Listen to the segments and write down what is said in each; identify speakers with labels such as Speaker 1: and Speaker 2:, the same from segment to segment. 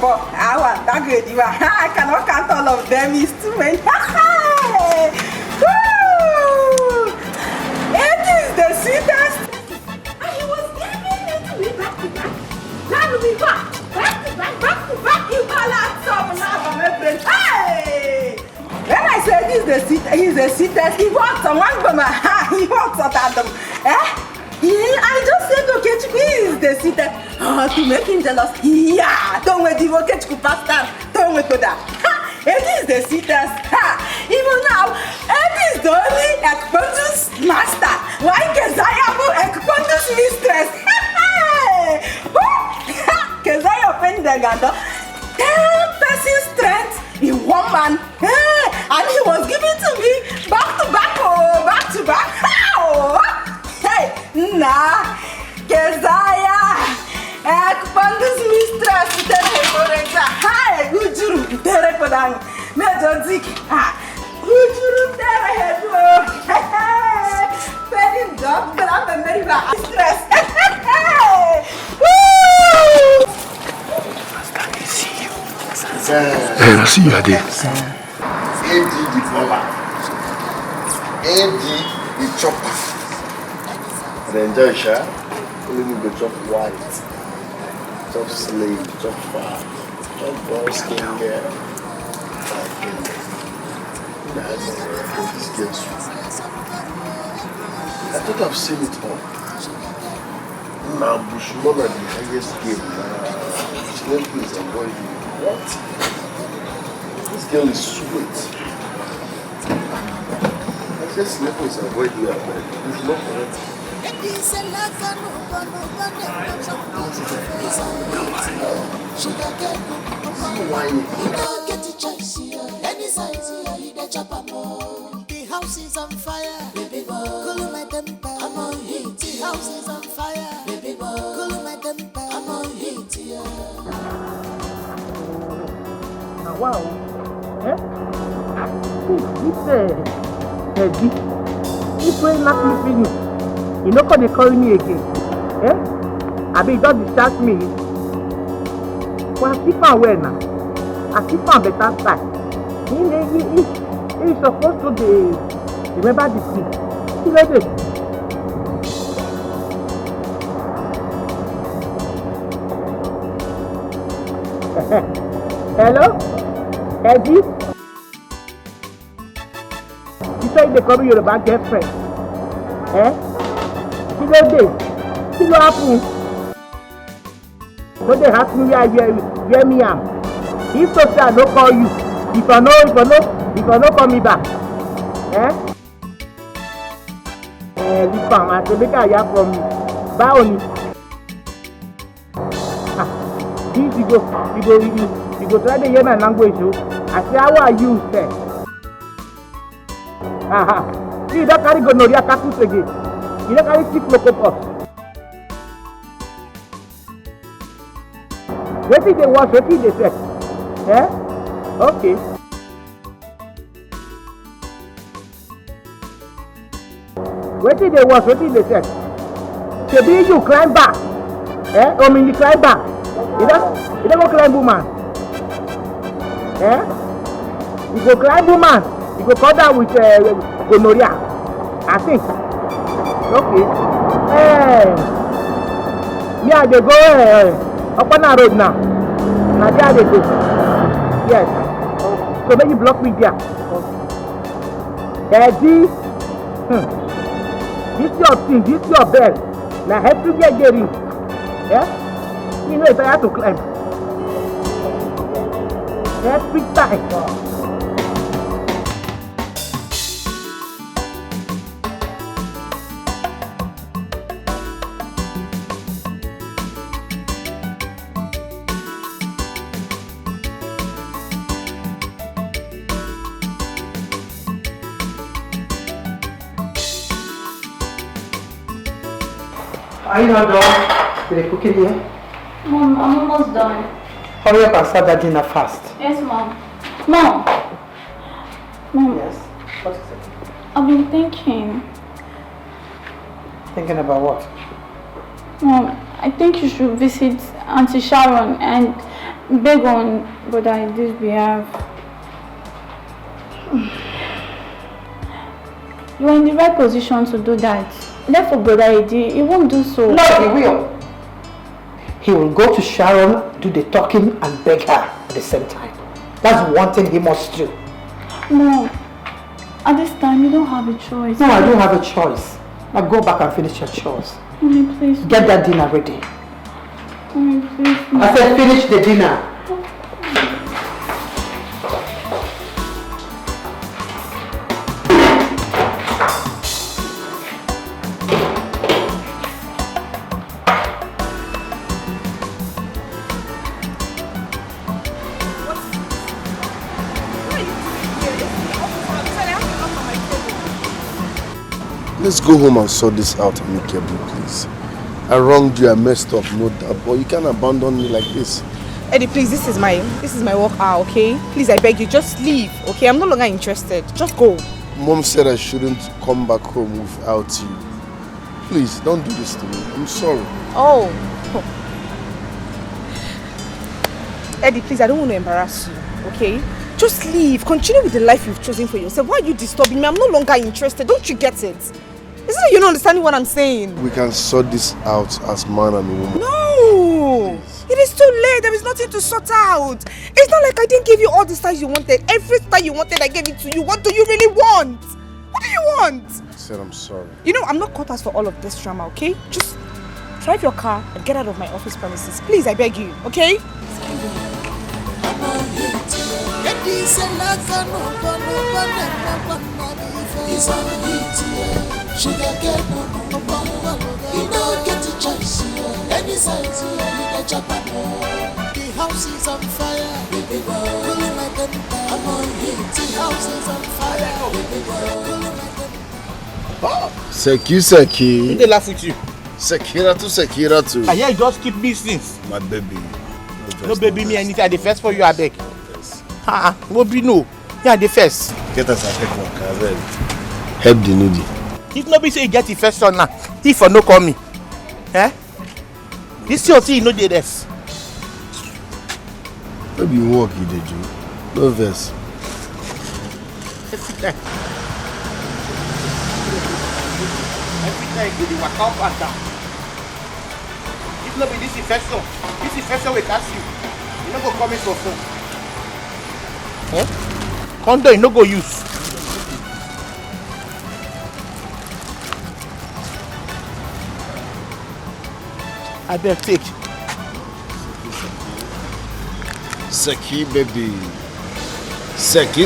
Speaker 1: 4 hours. That good, you are. I cannot count all of them. It's too many. It is the sweetest. And he was giving it to me back to back. That will be back. Back to back, back to back. You balance up now, my friend. Hey! When I say this is the sweetest, he's the sweetest. He walks on one from my hand. He walks on them. I just said, okay, he is the sweetest. Oh, to make him jealous. Yeah, don't wait, you will get to pastor. Don't wait for that. It is the sweetest. Even now, it is the only Ekpondu's master. Why Kezaya Ekpondu's mistress? Kezaya Pendegado. 10% strength in one man. And he was giving to me back to back. Back to back. Hey, nah. Kezaya Ekpondu's mistress. Hi, good juru. Terekodang. Mejodik. Ujuru terehedo. Very job. But I'm a very bad stress. Woo!
Speaker 2: I see you, Adi.
Speaker 3: AD the baller. AD the chopper. The enjoy sha. Only me go chop white. Chop slave. Chop fat. Chop brown skin girl. This girl sweet. I thought I've seen it all. Now Bushmona the highest game. Slave is avoiding. What? This girl is sweet. I just slave is avoiding her, but it's not correct.
Speaker 4: The house is on fire, baby boy. Cool my temper, I'm on heat. The house is on fire, baby boy. Cool my temper, I'm on heat.
Speaker 5: Wow. This way not sleeping you. You know how they call me again. I mean, don't distract me. Well, I keep on well now. I keep on better side. He's supposed to be, remember the thing. See like this. Hello? Eddie? You say they call me your bad girlfriend. See like this. See what happened? What they ask me where me am. If so say I don't call you, if I no call me back. This farm, I say make I hear from you. Buy on it. This you go try to hear my language, oh. I say how are you, sir? See, you don't carry gonorrhea capsules again. You don't carry sick local pox. What did they wash? What did they say? Okay. What did they wash? What did they say? Maybe you climb back. I mean you climb back. You don't go climb woman. You go climb woman. You go cut down with gonorrhea. I think. Okay. Me I dey go up on the road now. Now there they go. Yes. So when you block me there. Eddie. This your thing, this your bell. Now help you get the ring. You know if I have to climb. Every time. Are you not done with the cooking here?
Speaker 6: Mom, I'm almost done.
Speaker 5: Hurry up and start that dinner fast.
Speaker 6: Yes, Mom. Mom.
Speaker 5: Yes? What is it?
Speaker 6: I've been thinking.
Speaker 5: Thinking about what?
Speaker 6: Mom, I think you should visit Auntie Sharon and beg on Brother Idi's behalf. You are in the right position to do that. Therefore, Brother Idi, he won't do so.
Speaker 5: No, he will. He will go to Sharon, do the talking and beg her at the same time. That's one thing he must do.
Speaker 6: No. At this time, you don't have a choice.
Speaker 5: No, I don't have a choice. Now go back and finish your chores.
Speaker 6: Mommy, please.
Speaker 5: Get that dinner ready.
Speaker 6: Mommy, please.
Speaker 5: I said finish the dinner.
Speaker 3: Let's go home and sort this out amicably, please. I wronged you, I messed up, no doubt, but you can't abandon me like this.
Speaker 1: Eddie, please, this is my work hour, okay? Please, I beg you, just leave, okay? I'm no longer interested. Just go.
Speaker 3: Mom said I shouldn't come back home without you. Please, don't do this to me. I'm sorry.
Speaker 1: Oh. Eddie, please, I don't want to embarrass you, okay? Just leave. Continue with the life you've chosen for yourself. Why are you disturbing me? I'm no longer interested. Don't you get it? Isn't it you not understanding what I'm saying?
Speaker 3: We can sort this out as man and woman.
Speaker 1: No! Please. It is too late. There is nothing to sort out. It's not like I didn't give you all the styles you wanted. Every style you wanted, I gave it to you. What do you really want? What do you want?
Speaker 3: I said I'm sorry.
Speaker 1: You know, I'm not cut out for all of this drama, okay? Just drive your car and get out of my office premises. Please, I beg you, okay?
Speaker 4: Sugar get no you don't get a choice. Any size you chop up. The house is on fire, baby boy. Cooling my temper, I'm on heat. The house is on fire, baby boy. Cooling my temper.
Speaker 3: Seki.
Speaker 7: Who they laugh with you?
Speaker 3: Sekiratu.
Speaker 7: And yeah, you just keep business.
Speaker 3: My baby.
Speaker 7: No baby me anything. I the first for you, I beg. What be no? Yeah, the first.
Speaker 3: Get us a take one, Kavel. Help the needy.
Speaker 7: If nobody say you get the first one now, if for no call me. Eh? This your thing, no the rest.
Speaker 3: Maybe you walk you did you. No verse.
Speaker 7: Every time you dey walk up and down. If nobody this is first one we catch you. You no go come in for phone. Eh? Condom you no go use. I better take.
Speaker 3: Seki baby. Seki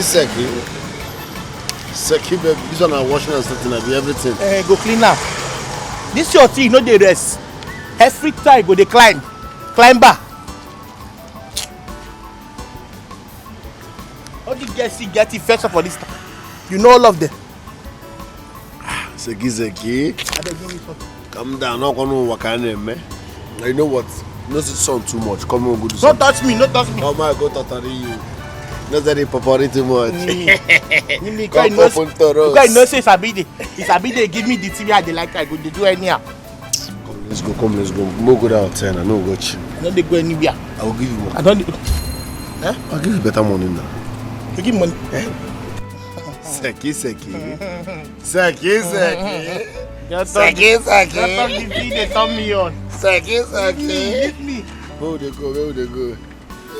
Speaker 3: baby. This one I'm washing and setting up everything.
Speaker 7: Go clean now. This your thing, no dey rest. Every time go dey climb back. How the girls see get it first for this time? You know all of them.
Speaker 3: Seki.
Speaker 7: I beg give me something.
Speaker 3: Calm down, not gonna work on him, man. You know what? Not to sound too much. Come on, go do
Speaker 7: Don't
Speaker 3: something.
Speaker 7: touch me.
Speaker 3: Oh my God, totally you. Not that they papari too much.
Speaker 7: Because you know say Sabide give me the TV I dey like. I go dey do anyhow.
Speaker 3: Come, let's go. Mo go down 10. I know what you.
Speaker 7: I don't dey go anywhere.
Speaker 3: I will give you money.
Speaker 7: I don't.
Speaker 3: I'll give you better money now.
Speaker 7: You give money.
Speaker 3: Seki.
Speaker 7: Just talk the thing they turn me on.
Speaker 3: Seki.
Speaker 7: Leave me.
Speaker 3: Where would they go?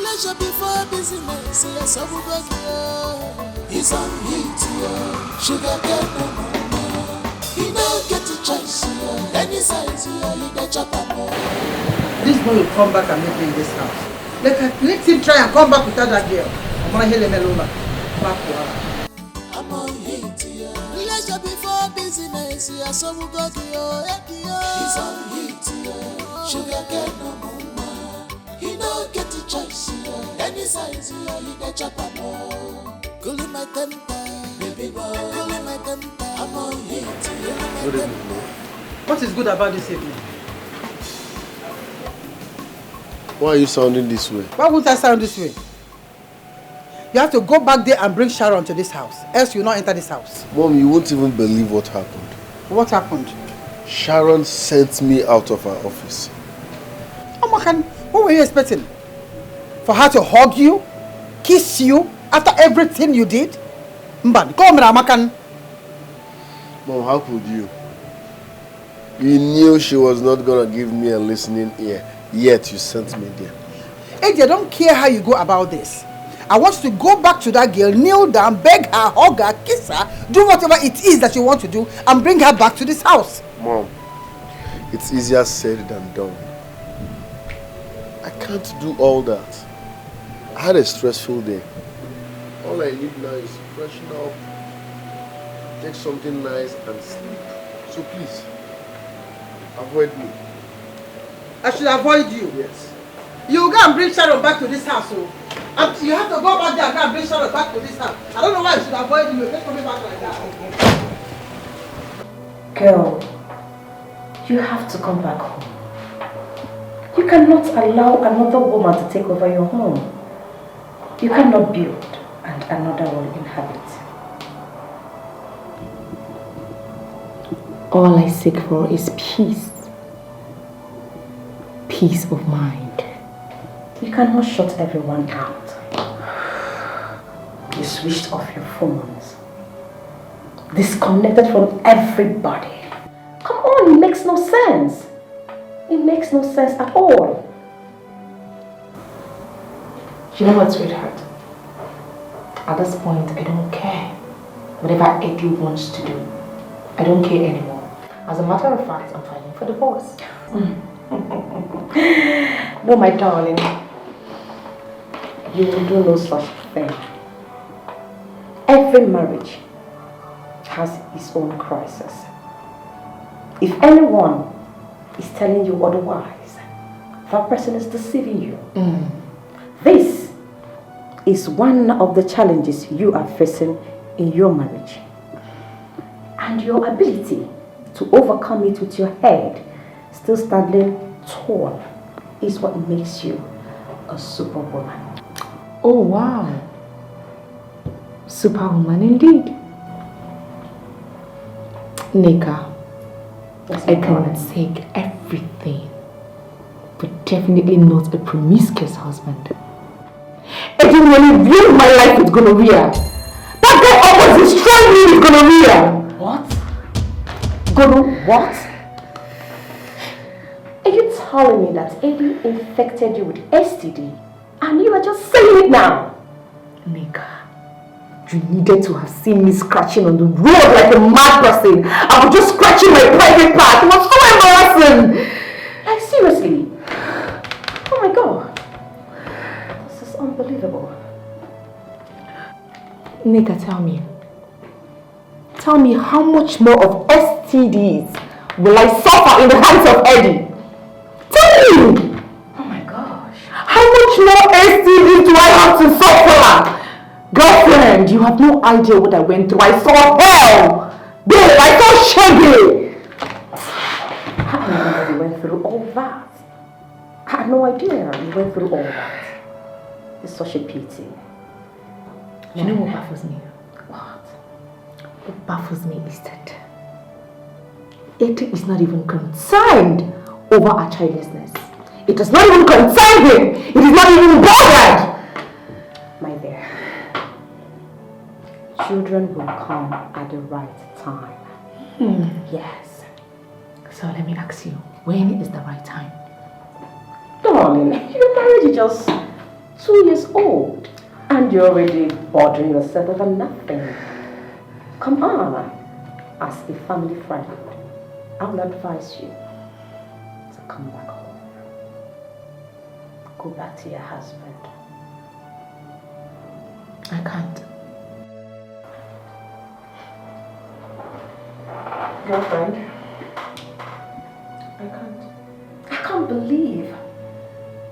Speaker 4: Leisure before business, yes, I will go. He's on heat, sugar get no more. He don't get a choice, any size, you get chop up.
Speaker 5: This boy will come back and meet me in this house. Let him try and come back without that girl. I'm gonna hear him alone back to her.
Speaker 4: I'm on heat, leisure before business, yes, I will go. He's on heat, sugar get no more. He don't get a choice, any size, you get chop up. Cooling my temper, baby boy. Cooling my temper, I'm on heat.
Speaker 5: What is good about this evening?
Speaker 3: Why are you sounding this way?
Speaker 5: Why would I sound this way? You have to go back there and bring Sharon to this house, else you will not enter this house.
Speaker 3: Mom, you won't even believe what happened.
Speaker 5: What happened?
Speaker 3: Sharon sent me out of her office.
Speaker 5: Oh, Makan, what were you expecting? For her to hug you, kiss you, after everything you did? Mban, come Ramakan.
Speaker 3: Mom, how could you? You knew she was not gonna give me a listening ear, yet you sent me there.
Speaker 5: Eddie, I don't care how you go about this. I want you to go back to that girl, kneel down, beg her, hug her, kiss her, do whatever it is that you want to do, and bring her back to this house.
Speaker 3: Mom, it's easier said than done. I can't do all that. I had a stressful day. All I need now is freshen up, take something nice and sleep. So please, avoid me.
Speaker 5: I should avoid you?
Speaker 3: Yes.
Speaker 5: You go and bring Sharon back to this house. So. And you have to go back there and go and bring Sharon back to this house. I don't know why I should avoid you. Let's come back like that.
Speaker 8: Girl, you have to come back home. You cannot allow another woman to take over your home. You cannot build and another will inhabit. All I seek for is peace. Peace of mind. You cannot shut everyone out. You switched off your phones. Disconnected from everybody. Come on, it makes no sense. It makes no sense at all. You know what, sweetheart? At this point, I don't care. Whatever Eddie wants to do, I don't care anymore. As a matter of fact, I'm filing for divorce. No, my darling. You will do no such thing. Every marriage has its own crisis. If anyone is telling you otherwise, that person is deceiving you. This is one of the challenges you are facing in your marriage. And your ability to overcome it with your head still standing tall is what makes you a superwoman. Oh wow. Superwoman indeed. Nika, I can take everything, but definitely not a promiscuous husband. I didn't really ruin my life with gonorrhea. That guy almost destroyed me with gonorrhea. What? What? Are you telling me that Eddie infected you with STD and you are just saying it now? Nika, you needed to have seen me scratching on the road like a mad person. I was just scratching my private part. It was so embarrassing. Like seriously. Oh my God. This is unbelievable. Nika, tell me. Tell me how much more of STDs will I suffer in the hands of Eddie? Tell me! Oh my gosh. How much more STDs do I have to suffer? Girlfriend, you have no idea what I went through. I saw hell! Babe, I saw Shaggy! How do you know you went through all that? I had no idea you went through all that. It's such a pity. You know what baffles me? What? What baffles me is that Eddie is not even concerned over our childlessness. It does not even concern him. It is not even bothered. My dear, children will come at the right time. Yes. So let me ask you, when is the right time? Darling, your marriage is just 2 years old. And you're already bothering yourself over nothing. Come on. As a family friend, I will advise you to come back home. Go back to your husband. I can't. Girlfriend, I can't. I can't believe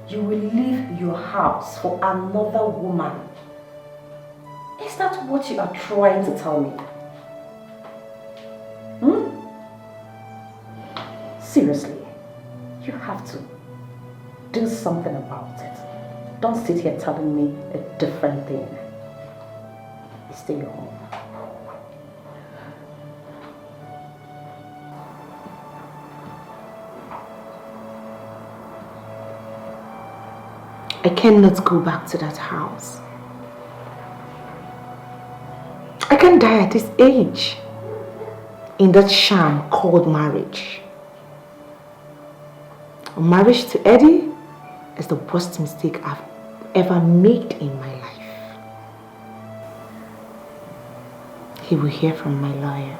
Speaker 8: you will leave your house for another woman. Is that what you are trying to tell me? Seriously, you have to do something about it. Don't sit here telling me a different thing. Stay home. I I cannot go back to that house. I can't die at this age in that sham called marriage. Marriage to Eddie is the worst mistake I've ever made in my life. He will hear from my lawyer.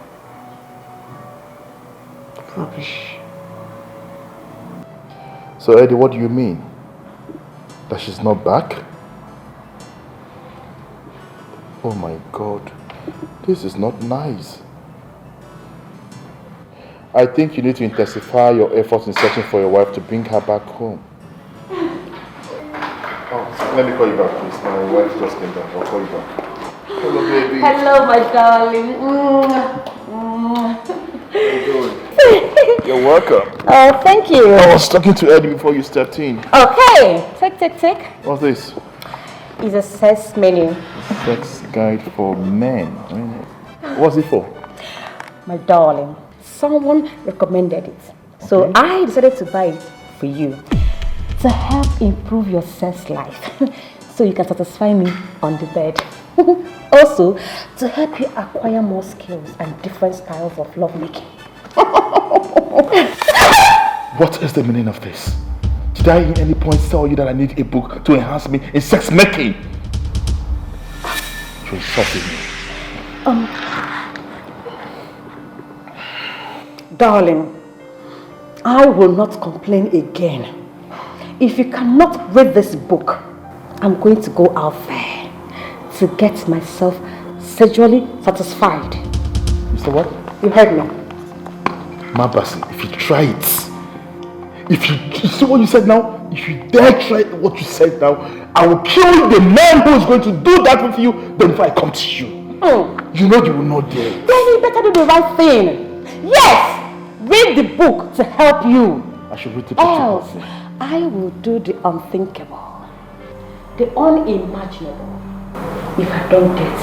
Speaker 8: Rubbish.
Speaker 2: So Eddie, what do you mean? That she's not back? Oh my God, this is not nice. I think you need to intensify your efforts in searching for your wife to bring her back home. Oh, let me call you back, please. My wife just came back. I'll call you back. Hello, baby.
Speaker 8: Hello, my darling.
Speaker 2: How you doing? You're welcome.
Speaker 6: Oh, thank you.
Speaker 2: I was talking to Eddie before you stepped in.
Speaker 6: Okay, take.
Speaker 2: What's this?
Speaker 6: It's a sex menu.
Speaker 2: Sex guide for men. What's it for?
Speaker 6: My darling, someone recommended it. So I decided to buy it for you to help improve your sex life. So you can satisfy me on the bed. Also, to help you acquire more skills and different styles of lovemaking.
Speaker 2: What is the meaning of this? Did I in any point tell you that I need a book to enhance me in sex making? You're insulting me.
Speaker 6: Darling, I will not complain again. If you cannot read this book, I'm going to go out there to get myself sexually satisfied.
Speaker 2: Mr. What?
Speaker 6: You heard me.
Speaker 2: Mabasi, if you try it, you see what you said now? If you dare try what you said now, I will kill the man who is going to do that with you then if I come to you. You know you will not dare.
Speaker 6: Then you better do the right thing. Yes! Read the book to help you.
Speaker 2: I should read the book to help
Speaker 6: Else,
Speaker 2: you.
Speaker 6: I will do the unthinkable, the unimaginable. If I don't get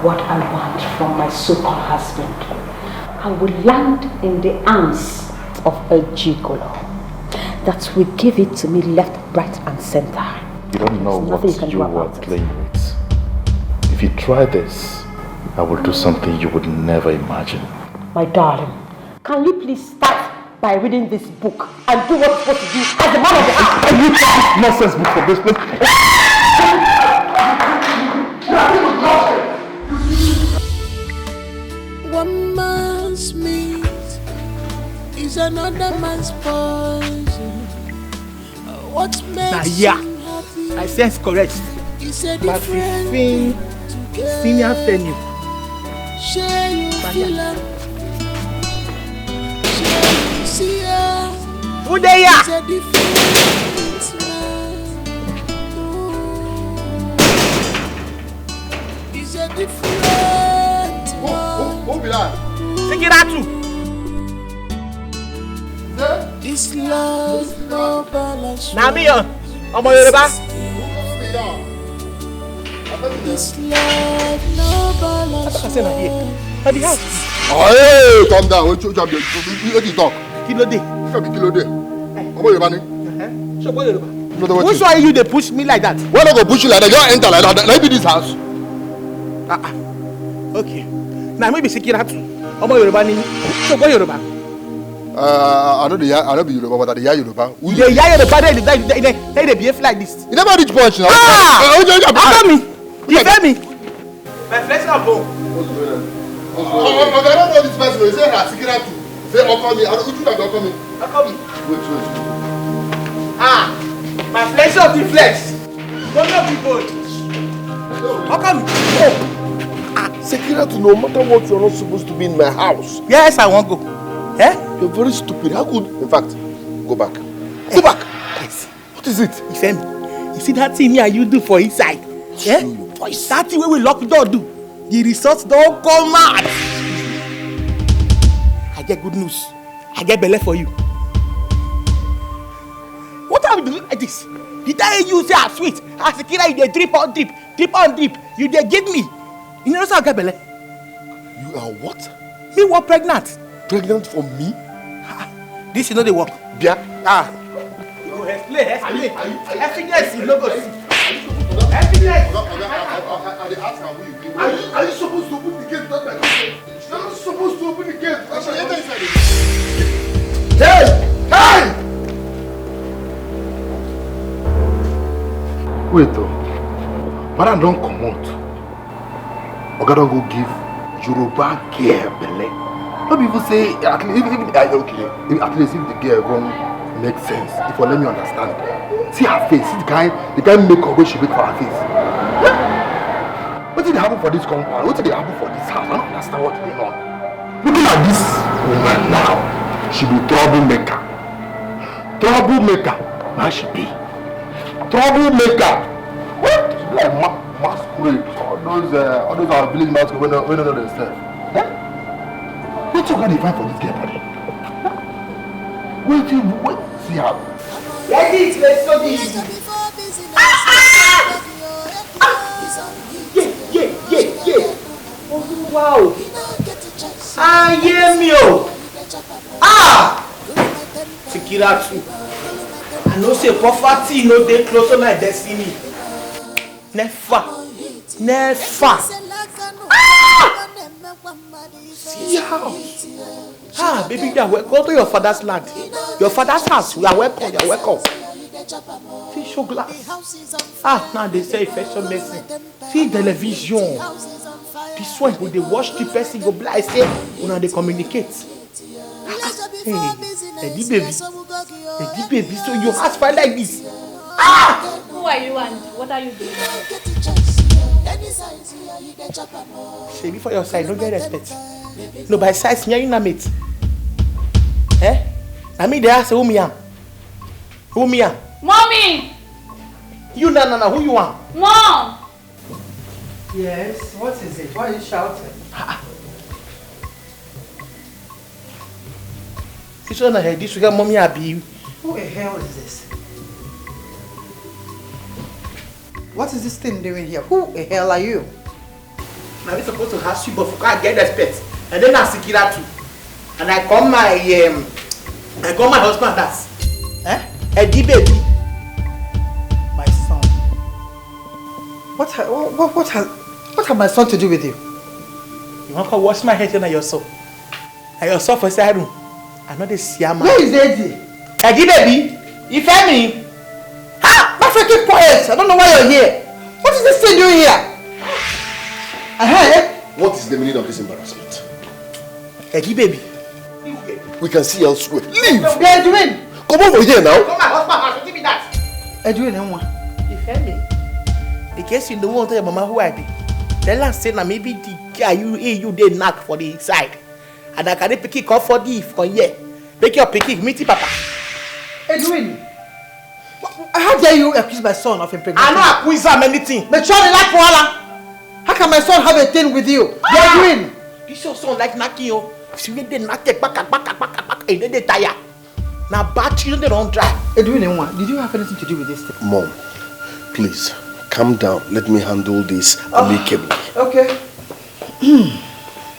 Speaker 6: what I want from my so-called husband, I will land in the arms of a gigolo that will give it to me left, right and center.
Speaker 2: You don't know what you are playing with. If you try this, I will do something you would never imagine.
Speaker 6: My darling, can you please start by reading this book and do what you're supposed to do as a man of the house?
Speaker 2: Can you take this nonsense book from this place?
Speaker 4: One man's meat is another man's poison. What makes him happy?
Speaker 7: I sense correct.
Speaker 4: Is a
Speaker 7: But
Speaker 4: different
Speaker 7: 15 senior tenure.
Speaker 4: Share you feel it. Share you see it.
Speaker 7: Who they are?
Speaker 4: Is a different man. Is a different man.
Speaker 3: Who be that?
Speaker 7: Take it out too.
Speaker 4: This love no balance.
Speaker 7: Now me Ọmọ Yorùbá.
Speaker 4: This love no balance.
Speaker 7: I say na here. At the house.
Speaker 3: Hey, calm down. What you talk?
Speaker 7: Kí ló dé?
Speaker 3: Kí ló dé? Ọmọ Yorùbá ni.
Speaker 7: So Ọmọ Yorùbá. Which one you dey push me like that?
Speaker 3: Why not go push you like that? You don't enter like that. Let me be this house.
Speaker 7: Okay. Now maybe Sikiratu. Ọmọ Yorùbá ni. So Ọmọ Yorùbá.
Speaker 3: I know be Yoruba, but I dey Yoruba.
Speaker 7: The Yoruba they behave like this.
Speaker 3: You never reach punch now.
Speaker 7: After me. You feel me? My flesh na bone.
Speaker 3: What's going on? I don't know this person. He say Sikiratu. Say Okomi. I don't know who Okomi.
Speaker 7: Okomi.
Speaker 3: Wait.
Speaker 7: My flesh of the flesh. Don't of the bone. Okomi.
Speaker 3: Sikiratu, no matter what, you're not supposed to be in my house.
Speaker 7: Yes, I won't go. Eh?
Speaker 3: You're very stupid. How could? In fact, go back. Go back.
Speaker 7: Yes.
Speaker 3: What is it?
Speaker 7: You feel me? You see that thing me and you do for inside? Yeah? That thing where we lock door do. The results don't come out. I get good news. I get belly for you. What are we doing like this? The time you say I'm sweet, as a kid, you dey drip on drip, drip on drip. You dey give me. You know how I get belly?
Speaker 3: You are what?
Speaker 7: Me was pregnant.
Speaker 3: Pregnant for me?
Speaker 7: This is not the work.
Speaker 3: Yeah.
Speaker 7: You go Evidence you no go see. Evidence.
Speaker 3: Are you supposed to open the gate without my consent? You're not supposed to open the gate. Hey! Hey!
Speaker 2: Wait, Madam don't come out. Oga don't go give Yoruba girl belle. Not people say at least if at least if the girl won't make sense. If you let me understand. See her face, see the kind makeup where she make for her face. What did happen for this compound? What did happen for this house? I don't understand what's going on. Looking at this woman now, she be troublemaker. Troublemaker. Now she be troublemaker. What? Like masquerade. All those are village masquerade when they know themselves. Huh? What you gonna find for this girl body? Wait, see her.
Speaker 7: Let it let's go this. Yeah. Oh wow. Hear me Sekiratu. I know say poverty no dey close to my destiny. Never. See how? Baby, you are welcome. Go to your father's land. Your father's house. You are welcome. See show glass. Now they say fashion medicine. See television. This one when they watch the person go blind. Say, when they communicate. Hey, Eddie baby. So your house fight like this.
Speaker 9: Who are you and what are you doing here?
Speaker 7: Say before your side, don't get respect. No, by size, me you na mate. I mean they ask who me am.
Speaker 9: Mommy!
Speaker 7: You no, who you are?
Speaker 9: Mom!
Speaker 5: Yes, what is it? Why are you shouting?
Speaker 7: This one I heard this weekend, mommy abi.
Speaker 5: Who the hell is this? What is this thing doing here? Who the hell are you?
Speaker 7: Now we supposed to ask you, but I get respect. And then I Sekira too. And I call my husband as Eddie baby.
Speaker 5: My son. What has my son to do with you?
Speaker 7: You want to wash my head and your soul? And your soul for side room. I know this Siama.
Speaker 5: Where is Eddie?
Speaker 7: Eddie baby, you feel me?
Speaker 5: My friend, keep quiet. I don't know why you're here. What is this thing doing here?
Speaker 3: What is the meaning of this embarrassment?
Speaker 7: Eddie baby.
Speaker 3: We can see elsewhere. Leave!
Speaker 5: Edwin!
Speaker 3: Come over here now.
Speaker 7: Come my husband house, give me that.
Speaker 5: Edwin, you
Speaker 7: feel me? In case you don't want to tell your mama who I be, tell her say na maybe the guy you dey knock for the side. And I can pick it up for the for here. Make your picking, meet papa.
Speaker 5: Edwin! How dare you accuse my son of impregnating?
Speaker 7: I know accuse him anything.
Speaker 5: But Charlie like Koala. How can my son have a thing with you? Edwin!
Speaker 7: This your son like knocking you. See when they knock it back, and then they tire. Now bad children they don't drive.
Speaker 5: Edwin, did you have anything to do with this thing?
Speaker 3: Mom, please calm down. Let me handle this amicably.
Speaker 5: Okay.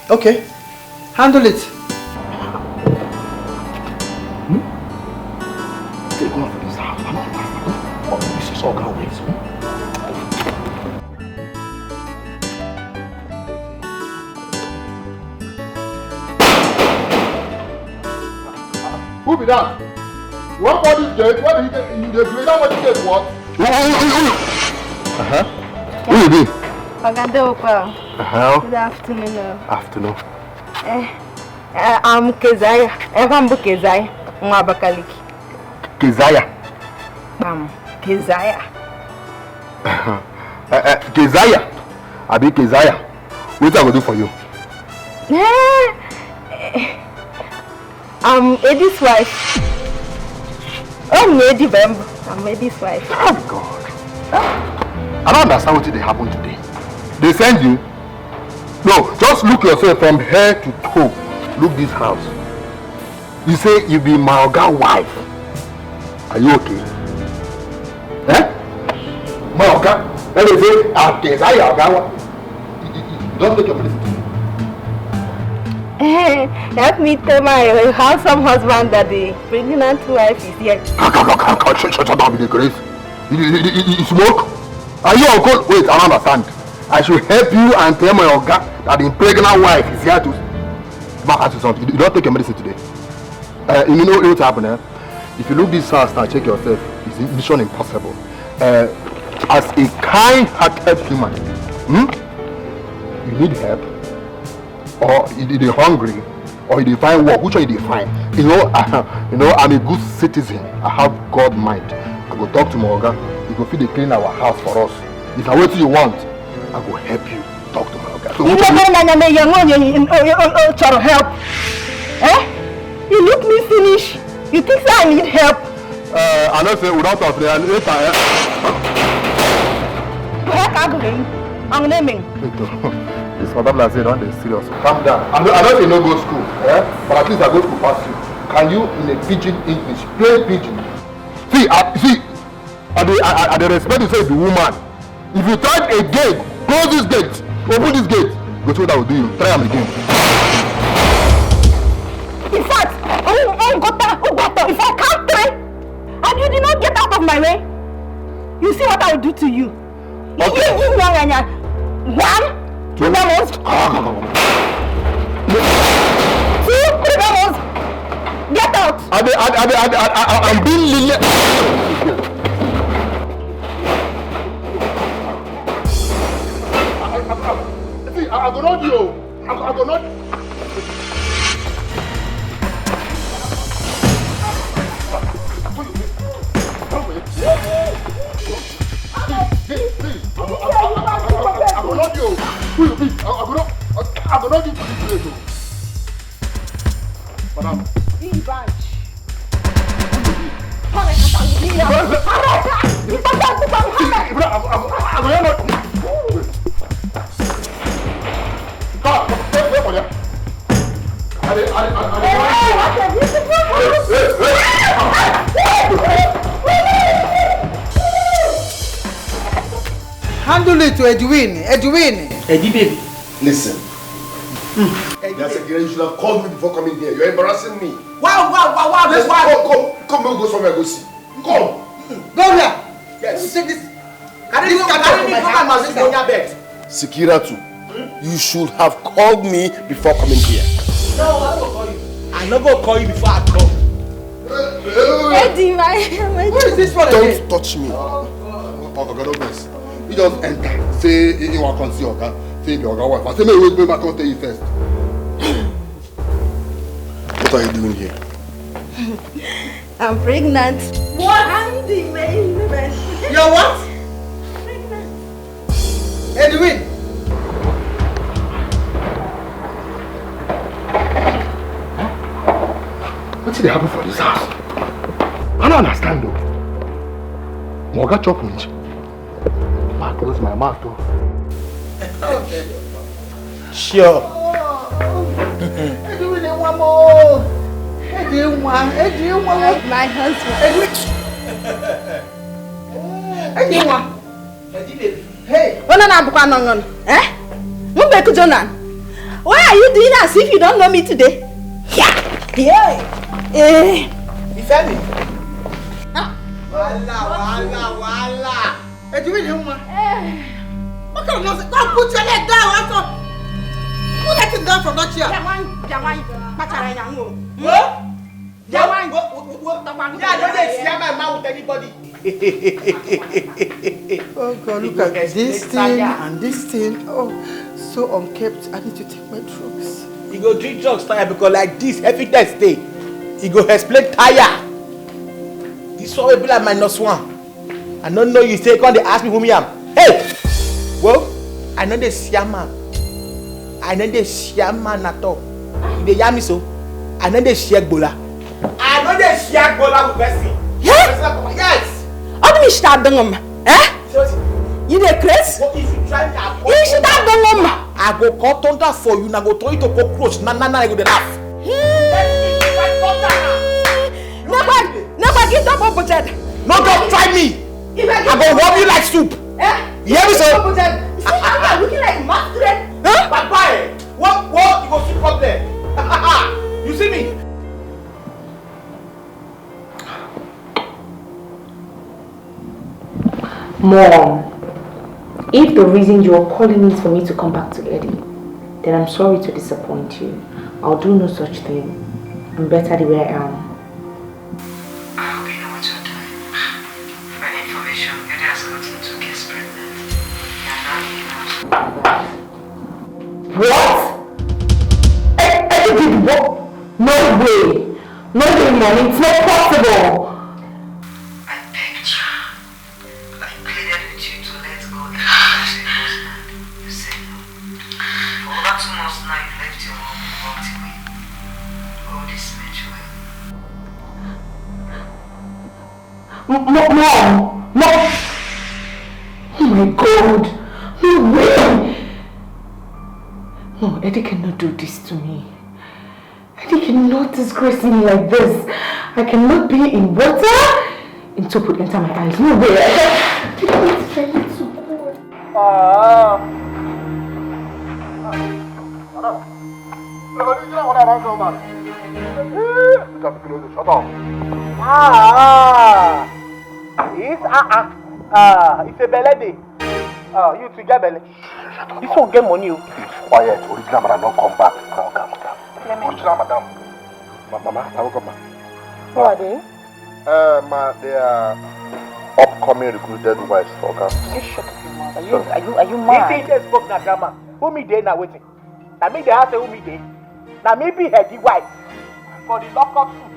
Speaker 5: Okay. Handle it.
Speaker 2: Take one for this house. I'm not this is all gonna wait. Who be that? You want for this gate? What did you do? You know what you get what? Who you be?
Speaker 10: Ogadopa. Good afternoon.
Speaker 2: Afternoon.
Speaker 10: I'm Kezaya. I'm Kezaya. Mwabakaliki.
Speaker 2: Kezaya.
Speaker 10: Kezaya.
Speaker 2: Kezaya. I be Kezaya. What I will do for you?
Speaker 10: I'm Eddie's wife. I'm Eddie Bambo. I'm Eddie's wife.
Speaker 2: Oh God. I don't understand what did happen today. They send you? No, just look yourself from head to toe. Look this house. You say you be my Oga wife. Are you okay? My Oga? Let me say, I'm Kezaya Oga. Don't take your place.
Speaker 10: Help me tell my handsome husband that the pregnant wife is here.
Speaker 2: Shut up, Disgrace. You smoke? Are you uncle? Wait, I don't understand. I should help you and tell my Oga that the pregnant wife is here to... Ask you something. You don't take your medicine today. You know what's happening? If you look this fast and check yourself, it's mission impossible. As a kind-hearted human, you need help, or you're hungry, or you find work. Which one you find? You know, I'm a good citizen. I have God mind. I go talk to my Oga. He go feed the clean our house for us. If I wait till you want, I go help you talk to my Oga. So
Speaker 10: you help. Eh? You look me finish. You think I need help?
Speaker 2: I know say without of the
Speaker 10: I'm naming.
Speaker 2: This madam like say don't be serious. Calm down. I know you no go school, but at least I go school past you. Can you in a pidgin English, plain pidgin? See, I respect you say the woman. If you try again, close this gate, open this gate. Go see what I will do you. Try them again.
Speaker 10: In fact, if I can't try and you did not get out of my way, you see what I will do to you.
Speaker 2: Okay.
Speaker 10: One, two devils. Two devils. Get out.
Speaker 2: I'm being lily. See, I go not you. I go not. I will not you. I will not you to this place. Madam.
Speaker 7: Handle it to Edwin. Eddie baby.
Speaker 3: Listen. That's a girl, you should have called me before coming here. You're embarrassing me.
Speaker 7: Wow.
Speaker 3: Let's come, we'll go somewhere, go see. Come.
Speaker 7: Go here.
Speaker 3: Yes.
Speaker 7: Take this. Carry me from my bed.
Speaker 3: Sekiratu, you should have called me before coming here.
Speaker 7: No, I will call you. I'm not going to call you before I come.
Speaker 10: Eddie, my
Speaker 7: What is this for again?
Speaker 3: Don't touch me.
Speaker 2: You just enter. Say you want to see Oga. Say the Oga wife. I say wait, I come tell you first.
Speaker 3: What are you doing here?
Speaker 10: I'm pregnant.
Speaker 1: What? I'm the main event.
Speaker 7: You're what?
Speaker 1: Pregnant.
Speaker 7: Edwin.
Speaker 2: What did happen for this house? I don't understand though. Moga chop winch. I close my mouth though.
Speaker 7: Sure.
Speaker 1: Edwin, one more. Edwin, my husband.
Speaker 7: Edwin.
Speaker 1: Hey. Oh no, eh? Why are you doing as if you don't know me today? Yeah.
Speaker 7: Ifemi. Wala. Edwin, what kind of nonsense? Don't put your leg down. Put that thing down from that chair.
Speaker 11: Oh God, look at this thing and this thing. Oh, so unkept. I need to take my drugs.
Speaker 7: You go drink drugs tire because like this, every test day, you go explain tire. This one will be like -1. I don't know you say, come they ask me who me am. Hey! Well, I know the shaman. I know the shaman at all. They yam me so. I know the share bola. I know the share bola with person. Yes!
Speaker 1: How do we start doing? You the Chris?
Speaker 7: Well, if you try me,
Speaker 1: you start doing.
Speaker 7: I go cut thunder for you. Now go turn you to cockroach. Na I go the laugh.
Speaker 1: Never get up on that.
Speaker 7: No, don't try me. I go warm you like soup. You hear me so?
Speaker 1: See how you are looking like masquerade.
Speaker 7: Bye. What? You go see problem.
Speaker 6: Mom, if the reason you're calling is for me to come back to Eddie, then I'm sorry to disappoint you. I'll do no such thing. I'm better the way I am.
Speaker 5: I hope you know what you're doing. For information, Eddie has gotten 2 kids pregnant. You are not
Speaker 6: What? Eddie did what? No way! No way, Mom, it's not possible!
Speaker 5: I begged you. I pleaded with you to let go of the husband. You said no. For over 2 months now, you left your home and walked away. All this meant you well.
Speaker 6: Mom! Oh my God! No way! No, Eddie cannot do this to me. Eddie cannot disgrace me like this. I cannot be in water and soap would enter my eyes. No way! I can't tell you to go.
Speaker 7: It's a belly day. You to get belly. This won't get money.
Speaker 2: Quiet, original madam, don't come back. Original madam. Mama, I will come back.
Speaker 8: Who are they?
Speaker 2: They are upcoming recruited wives for us.
Speaker 8: You shut up your mouth. Are you mad?
Speaker 7: This thing spoke na drama. Who me dey na waiting? Na me dey ask who me dey. Na me be heady wife for the lockup suit.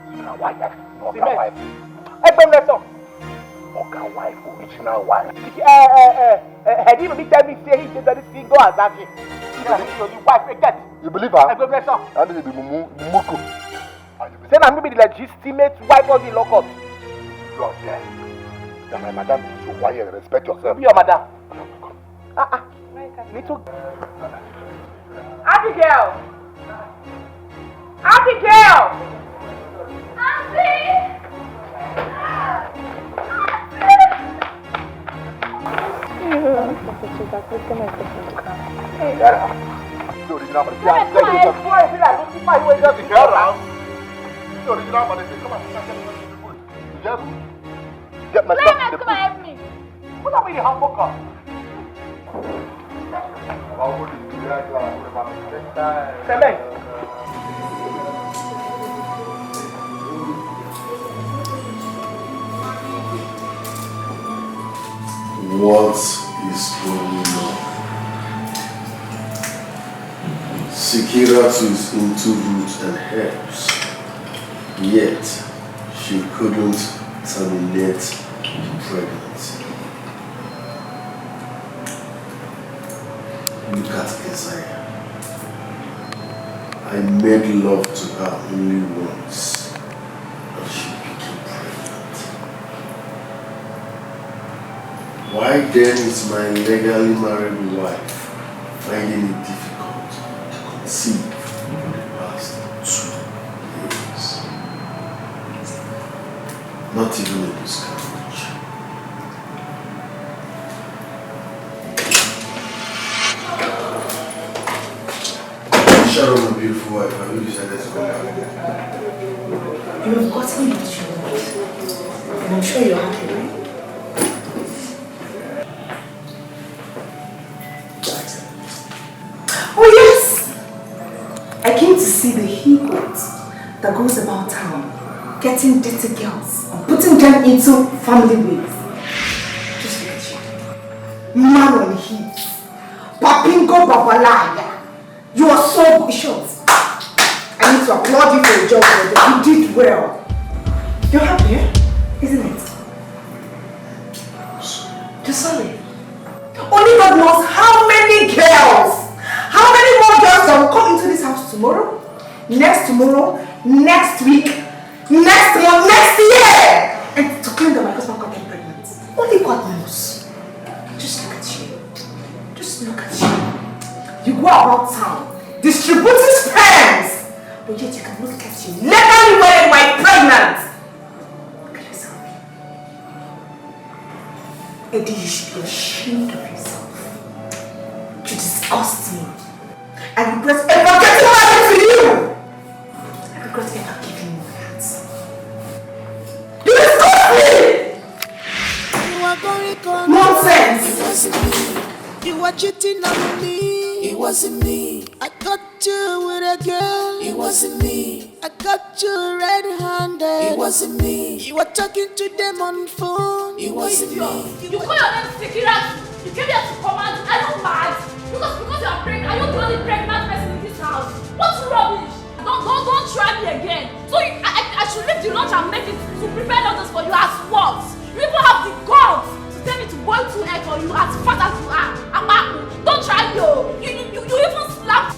Speaker 2: Original wife, not
Speaker 7: Cement.
Speaker 2: wife.
Speaker 7: Egbem lesson.
Speaker 2: Oga wife, original wife.
Speaker 7: Heady me tell me say he dey very single as that thing. He's the wife get.
Speaker 2: You believe her?
Speaker 7: Egbem lesson.
Speaker 2: And they be mumu.
Speaker 7: Say na me be the legitimate wife of the lockup.
Speaker 2: You are there. You're my madam, so why you respect yourself?
Speaker 7: Be your madam. Little. Abigail! Abigail! Auntie!
Speaker 2: Get my stuff in the
Speaker 9: Come and help me.
Speaker 7: What are we the hamburger? Cement.
Speaker 3: What is going on? Sekiratu is into roots and herbs, yet she couldn't terminate the pregnancy. Look at Keziah. I made love to her only once, and she became pregnant. Why then is my legally married wife finding it difficult to conceive for the past 2 years? Not even a miscarriage. Sharon, my beautiful wife, have you decided to come back?
Speaker 8: You have gotten what you want. And I'm sure you're happy, right? Oh yes! I came to see the he-goat that goes about town, getting dirty girls and putting them into family ways. Just look at you. Man on heat. Papingo Babalaya. You are so short. I need to applaud you for your job, brother. You did well. You're happy, isn't it? You're sorry. Only God knows how many girls, how many more girls that will come into this house tomorrow, next week, next month, next year, and to claim that my husband got them pregnant. Only God knows. Just look at you. Just look at you. You go about town, distributing sperms, but yet you can look at you, legally wearing my pregnant. Look at yourself. Eddie, you should be ashamed of yourself. You disgust me. I regret ever getting married to you. I regret ever giving you that. You disgust me!
Speaker 4: You are going were cheating on me. It wasn't me. I caught you with a girl. It wasn't me. I caught you red-handed. It wasn't me. You were talking to them on phone. It wasn't me.
Speaker 9: You call your name Security. You came here to command. I don't mad. Because you are pregnant. Are you the only pregnant person in this house? What's rubbish? Don't try me again. So I should leave the lunch and make it to prepare noodles for you as what? You even have the guts to tell me to boil 2 eggs for you as fat as you are. Don't try me. You even slap.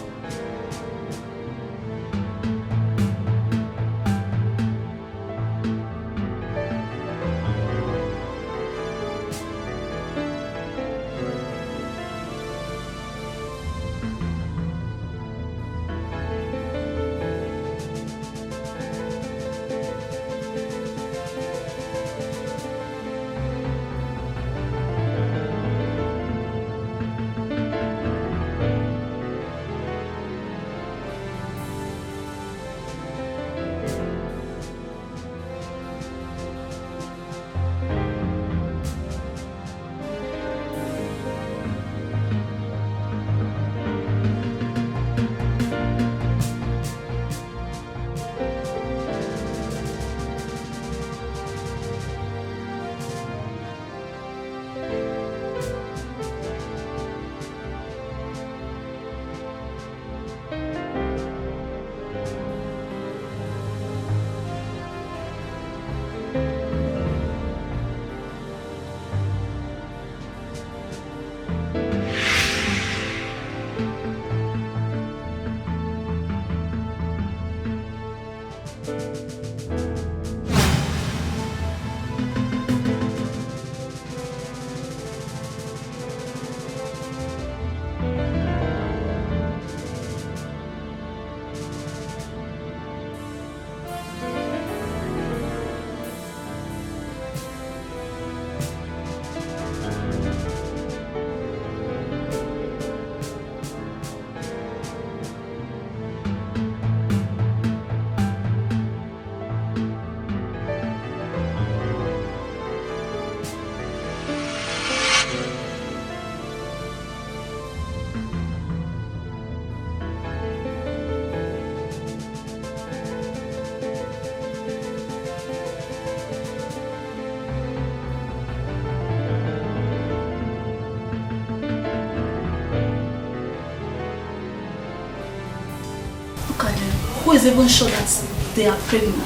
Speaker 12: Who is even sure that they are pregnant?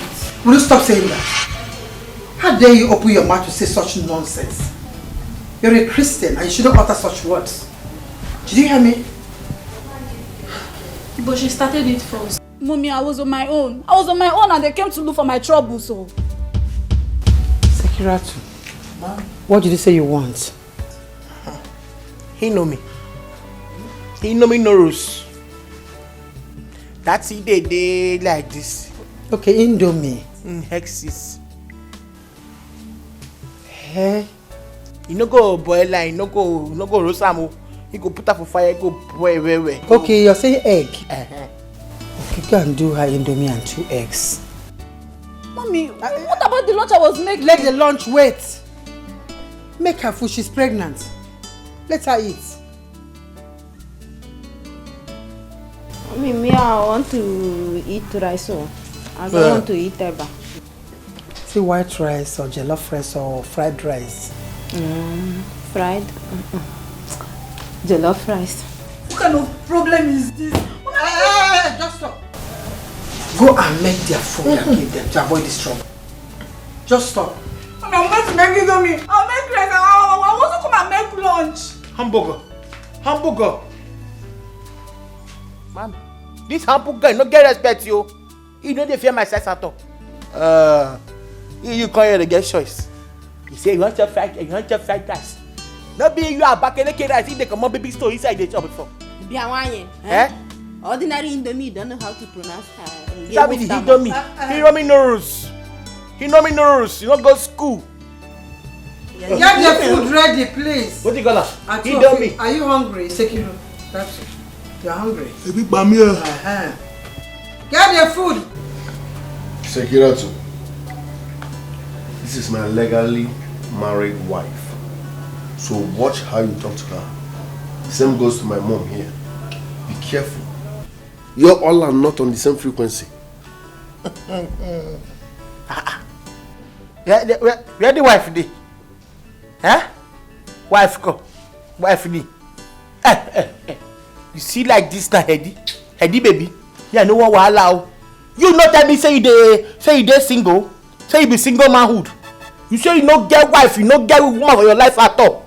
Speaker 11: Will you stop saying that? How dare you open your mouth to say such nonsense? You're a Christian and you shouldn't utter such words. Did you hear me?
Speaker 12: But she started it first.
Speaker 9: Mommy, I was on my own. I was on my own and they came to look for my trouble, so.
Speaker 11: Sekiratu, what did you say you want?
Speaker 7: He know me. He know me no rules. That's it they like this.
Speaker 11: Okay, Indomie.
Speaker 7: Hexes.
Speaker 11: Hey.
Speaker 7: You no go boil line, no go roast am. You go put up for fire, go boil well.
Speaker 11: Okay, you're saying egg. Okay, go and do her Indomie and 2 eggs.
Speaker 9: Mommy, what about the lunch I was making?
Speaker 11: Let the lunch wait. Make her food, she's pregnant. Let her eat.
Speaker 13: Me, I want to eat rice, so I don't want to eat eba.
Speaker 11: See, white rice or jollof rice or fried rice?
Speaker 13: Fried? Jollof rice.
Speaker 9: What kind of problem is this?
Speaker 11: Hey, just stop. Go and make their food and give them to avoid this trouble. Just stop.
Speaker 9: I'm going to make Indomie. I'll make rice. I want to come and make lunch.
Speaker 7: Hamburger. Man, this hamburger no get respect you. You know they fear my size at all. You come here to get choice. You say you want your fried rice. Not be you are back in the rice. They come up baby store inside the shop before.
Speaker 13: Be a wine. Ordinary Indomie, you don't know how to pronounce her.
Speaker 7: That be the Indomie. He know me no rules. You don't go to school.
Speaker 11: Get the food ready, please.
Speaker 7: What you gonna?
Speaker 11: Indomie. Are you hungry, Sekiro? That's it. You're hungry.
Speaker 3: Big Bamia.
Speaker 11: Get the food.
Speaker 3: Sekiratu, this is my legally married wife. So watch how you talk to her. Same goes to my mom here. Be careful. You all are not on the same frequency.
Speaker 7: Where the wife dey? Huh? Wife go. Wife ni. You see like this na Heady baby. Yeah, no one will allow. You not tell me say you dey single. Say you be single manhood. You say you no get wife, you no get woman for your life at all.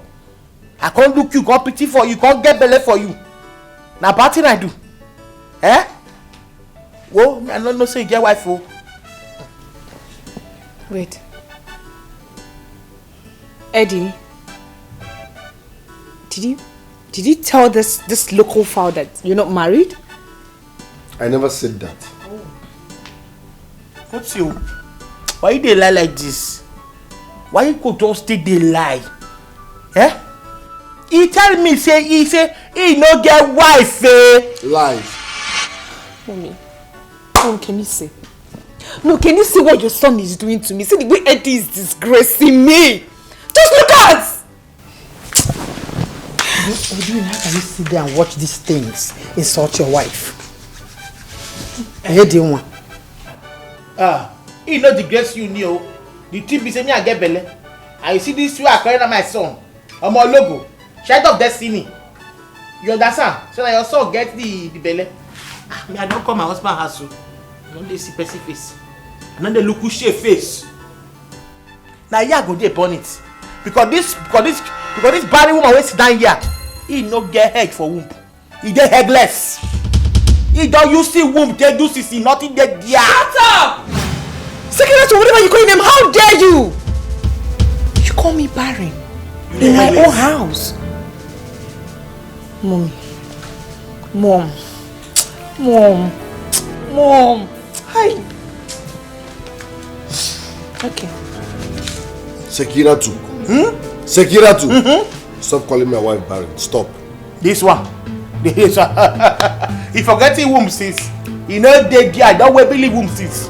Speaker 7: I can't look you, can't pity for you, can't get belly for you. Now bad thing I do. Eh? Whoa, I don't know say you get wife oh.
Speaker 8: Wait. Eddie, did you tell this local fowl that you're not married?
Speaker 3: I never said that.
Speaker 7: Oh. What's you? Why you dey lie like this? Why you could just stay dey lie? Eh? He tell me say he no get wife eh?
Speaker 3: Lies.
Speaker 8: Mommy, Mom, can you see? No, can you see what your son is doing to me? See the way Eddie is disgracing me. Just look at!
Speaker 11: How can you sit there and watch these things insult your wife? I heard you one.
Speaker 7: He no disgrace you new. The tip is say me I get belle. And you see this way I carry my son. I'm a logo. Child of destiny. You understand? So that your son get the belle. Me I don't call my husband house. I don't see person face. I don't look who she face. Now you go dey burn it. Because this barren woman wey sit down here, he no get head for womb. He get headless. He don't use the womb, they do see nothing there. Shut up!
Speaker 8: Secretary, whatever you call him, how dare you? You call me barren in my own house. Mom. Hi. Okay.
Speaker 3: Sekiratu. Sekiratu. Stop calling my wife barren. Stop.
Speaker 7: This one. He forgetting womb sis. He no dey there. Don't we believe womb sis.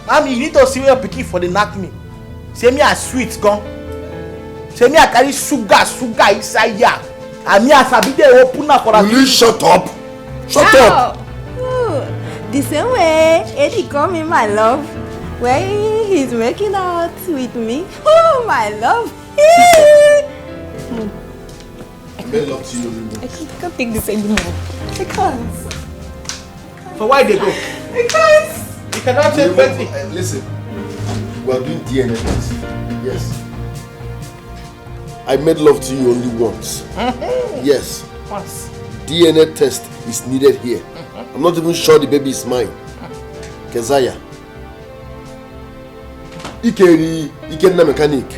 Speaker 7: Mommy, you need to see where you're picking for the knack me. Say me a sweet gone. Say me a carry sugar inside here. And me a sabi dey open up for a.
Speaker 3: Will you shut up? Shut up.
Speaker 13: The same way Eddie call me my love when he's making out with me. Oh, my love.
Speaker 3: I made love to you.
Speaker 8: I can't take this anymore. I can't.
Speaker 7: So why they go?
Speaker 8: I can't.
Speaker 7: You cannot say anything.
Speaker 3: Listen, we are doing DNA test. Yes. I made love to you only once. Yes.
Speaker 7: Once.
Speaker 3: DNA test is needed here. I'm not even sure the baby is mine. Kezaya. Ikenna mechanic.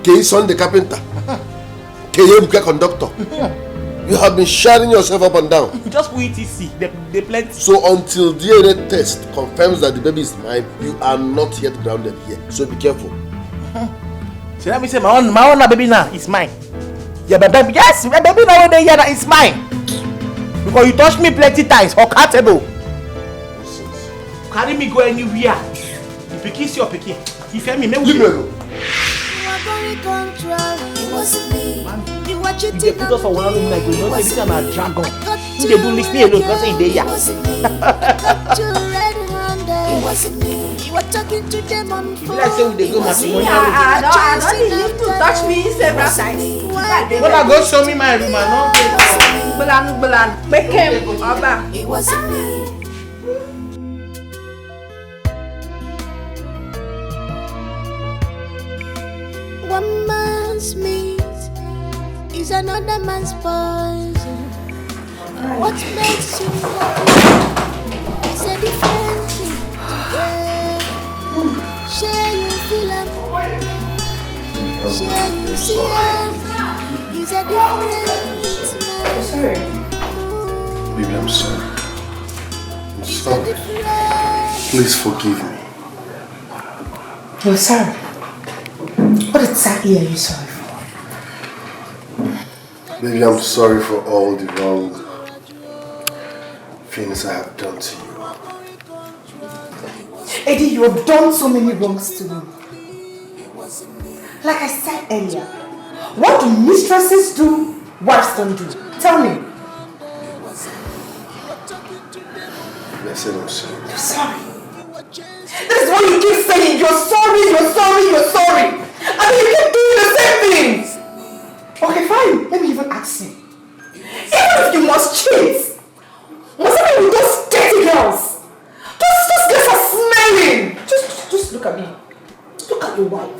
Speaker 3: Kei son the carpenter. Kei conductor. You have been sharing yourself up and down.
Speaker 7: Just put ETC. They plenty.
Speaker 3: So until DNA test confirms that the baby is mine, you are not yet grounded here. So be careful.
Speaker 7: So let me say my own baby now is mine. Yeah, but baby, yes, my baby now when here is mine. Because you touch me plenty times, uncountable. Carry me go anywhere. You pick your picking. You feel me? Leave me alone.
Speaker 4: It wasn't me. You were cheating.
Speaker 7: They put us for one room like we know this time a dragon. They do leave me alone because they there.
Speaker 4: It wasn't me. You were talking to them on phone.
Speaker 7: Like say we dey go matrimonial.
Speaker 13: I don't need you to touch me several times.
Speaker 7: But I go show me my room and not
Speaker 13: Bulan. Make him.
Speaker 4: It wasn't me. One man's meat is another man's poison. What makes you happy is a different thing. Share you feel it, share you see it. Is a different man.
Speaker 3: Baby, I'm sorry. I'm sorry. Please forgive me.
Speaker 11: You're sorry. What exactly are you sorry for?
Speaker 3: Baby, I'm sorry for all the wrong things I have done to you.
Speaker 11: Eddie, you have done so many wrongs to me.
Speaker 5: Like I said earlier, what do mistresses do, wives don't do? Tell me.
Speaker 3: Blessed, I'm sorry.
Speaker 5: You're sorry. This is what you keep saying. You're sorry, you're sorry, you're sorry. I mean, you keep doing the same things. Okay, fine. Let me even ask you. Even if you must cheat, must it be with those dirty girls? Just get her smelling. Just look at me. Look at your wife.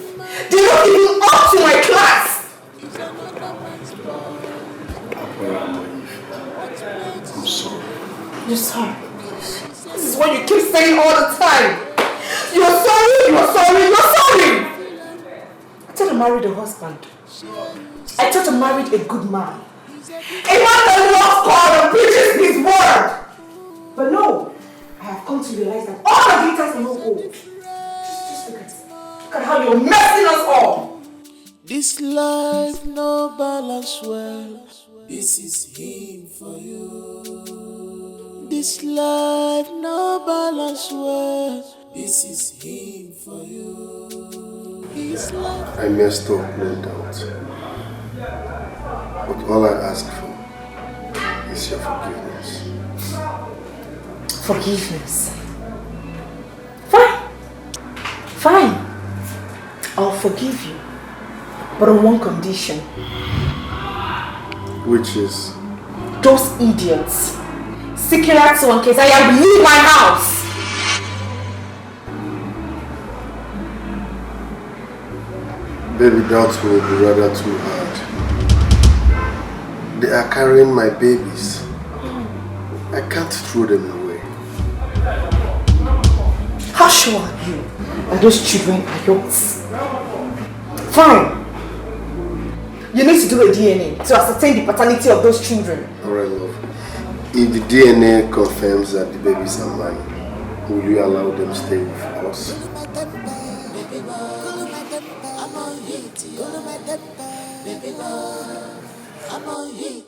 Speaker 5: They're not even up to my class.
Speaker 3: I'm sorry.
Speaker 5: You're sorry. This is what you keep saying all the time. You're sorry, you're sorry, you're sorry. I thought I married a husband. I thought I married a good man. A man that loves God and preaches his word. But no, I have come to realize that all the glitters are no gold. Just look at how you're messing us all.
Speaker 4: This life no balance well. This is him for you. This life no balance well. This is him for you. His life.
Speaker 3: I messed up, no doubt. But all I ask for is your forgiveness.
Speaker 5: Forgiveness. Fine. Fine. I'll forgive you. But on one condition.
Speaker 3: Which is?
Speaker 5: Those idiots. Security one case I have leave my house.
Speaker 3: Baby, that will be rather too hard. They are carrying my babies. I can't throw them away.
Speaker 5: How sure are you that those children are yours? Fine. You need to do a DNA to ascertain the paternity of those children.
Speaker 3: Alright, love. If the DNA confirms that the babies are mine, will you allow them to stay with us?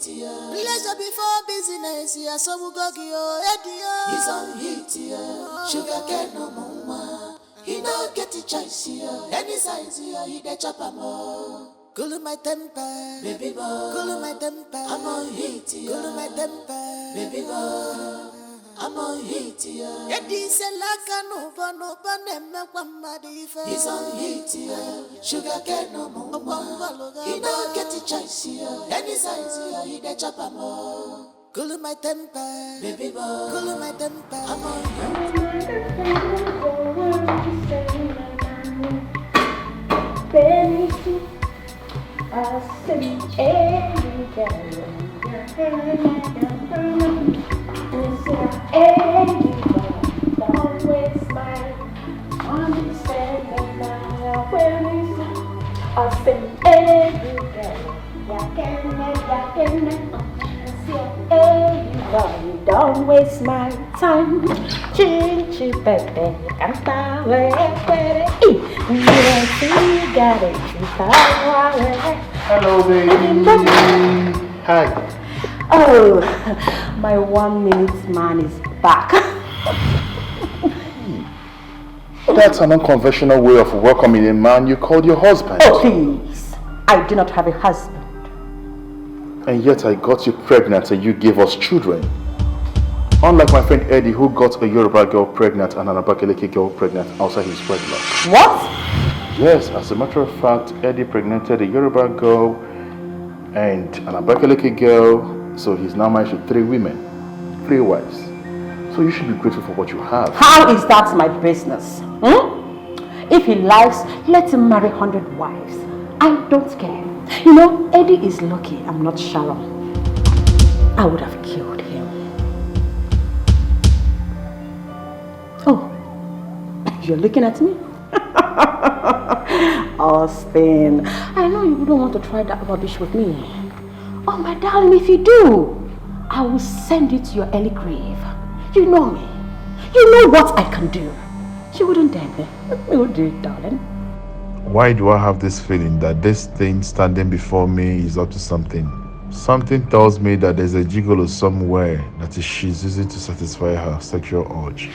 Speaker 4: Pleasure before business, yeah, so we go your head, he's on hit, yeah. Sugar cane no more. He don't get a choice, yeah. Any size, yeah, he get chop more. Cool my temper, baby boy. Cool my temper, I'm on hit, yeah. Cool my temper, baby boy. I'm on hit, yeah. Eddie say like no fun, he's on hit, yeah. Sugar cane no more. He don't get a choice, yeah. Any size, yeah, he get chop more. Cool my temper, baby boy. Cool my temper, I'm on hit.
Speaker 6: Don't waste my time. Chichi baby, canta
Speaker 2: Hello, baby. Hi.
Speaker 6: Oh, my 1 minute man is back.
Speaker 2: That's an unconventional way of welcoming a man you called your husband.
Speaker 6: Oh, please. I do not have a husband.
Speaker 2: And yet I got you pregnant and you gave us children. Unlike my friend Eddie, who got a Yoruba girl pregnant and an Abakaliki girl pregnant outside his wedlock.
Speaker 6: What?
Speaker 2: Yes, as a matter of fact, Eddie pregnanted a Yoruba girl and an Abakaliki girl, so he's now married to 3 women, 3 wives. So you should be grateful for what you have.
Speaker 6: How is that my business? If he likes, let him marry 100 wives. I don't care. You know, Eddie is lucky I'm not Sharon. I would have killed him. Oh, you're looking at me? Austin, I know you wouldn't want to try that rubbish with me. Oh, my darling, if you do, I will send you to your early grave. You know me. You know what I can do. You wouldn't dare me. We will do it, darling.
Speaker 14: Why do I have this feeling that this thing standing before me is up to something? Something tells me that there's a gigolo somewhere that she's using to satisfy her sexual urge.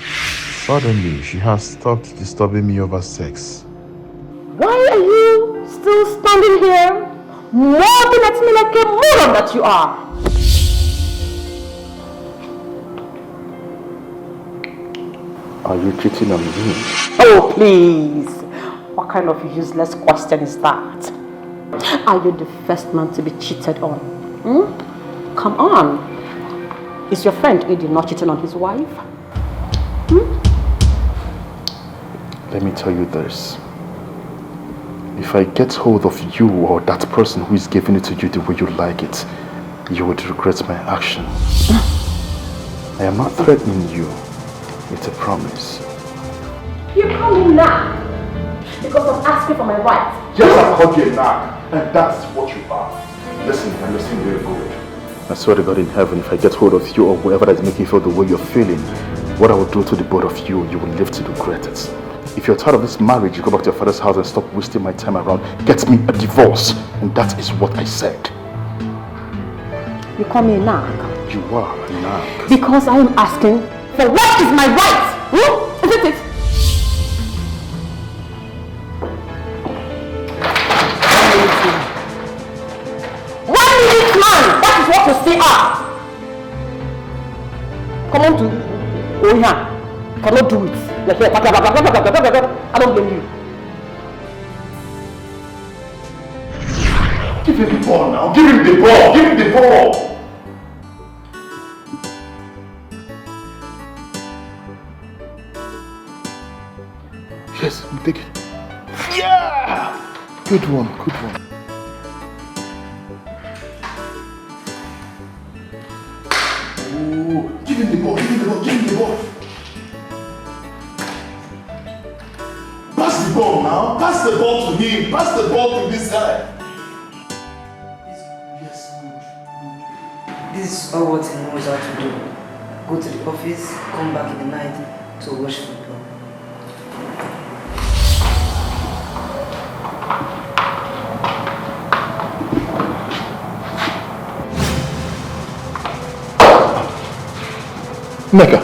Speaker 14: Suddenly, she has stopped disturbing me over sex.
Speaker 6: Why are you still standing here, looking at me like a moron that you are.
Speaker 2: Are you cheating on me?
Speaker 6: Oh, please. What kind of useless question is that? Are you the first man to be cheated on? Come on. Is your friend Eddie not cheating on his wife?
Speaker 2: Let me tell you this. If I get hold of you or that person who is giving it to you the way you like it, you would regret my action. I am not threatening you. It's a promise.
Speaker 6: You call me nag because of asking for my rights.
Speaker 2: Yes, I called you a nag, and that's what you are. Listen, and listen very good. I swear to God in heaven, if I get hold of you or whoever that is making you feel the way you're feeling, what I will do to the both of you, you will live to regret it. If you're tired of this marriage, you go back to your father's house and stop wasting my time around. Get me a divorce, and that is what I said.
Speaker 6: You call me a nag?
Speaker 2: You are a nag.
Speaker 6: Because I am asking for what is my right? Isn't it? What to stay up? Come on to Oya. Cannot do it. I don't blame you.
Speaker 2: Give him the ball now. Give him the ball. Give him the ball. Yes, take it. Yeah! Good one, good one. Give him the ball, give him the ball, give him the ball. Pass the ball now. Pass the ball to him. Pass the ball to this guy. Yes, good.
Speaker 15: This is all what he knows how to do. Go to the office, come back in the night to watch football.
Speaker 2: Neka,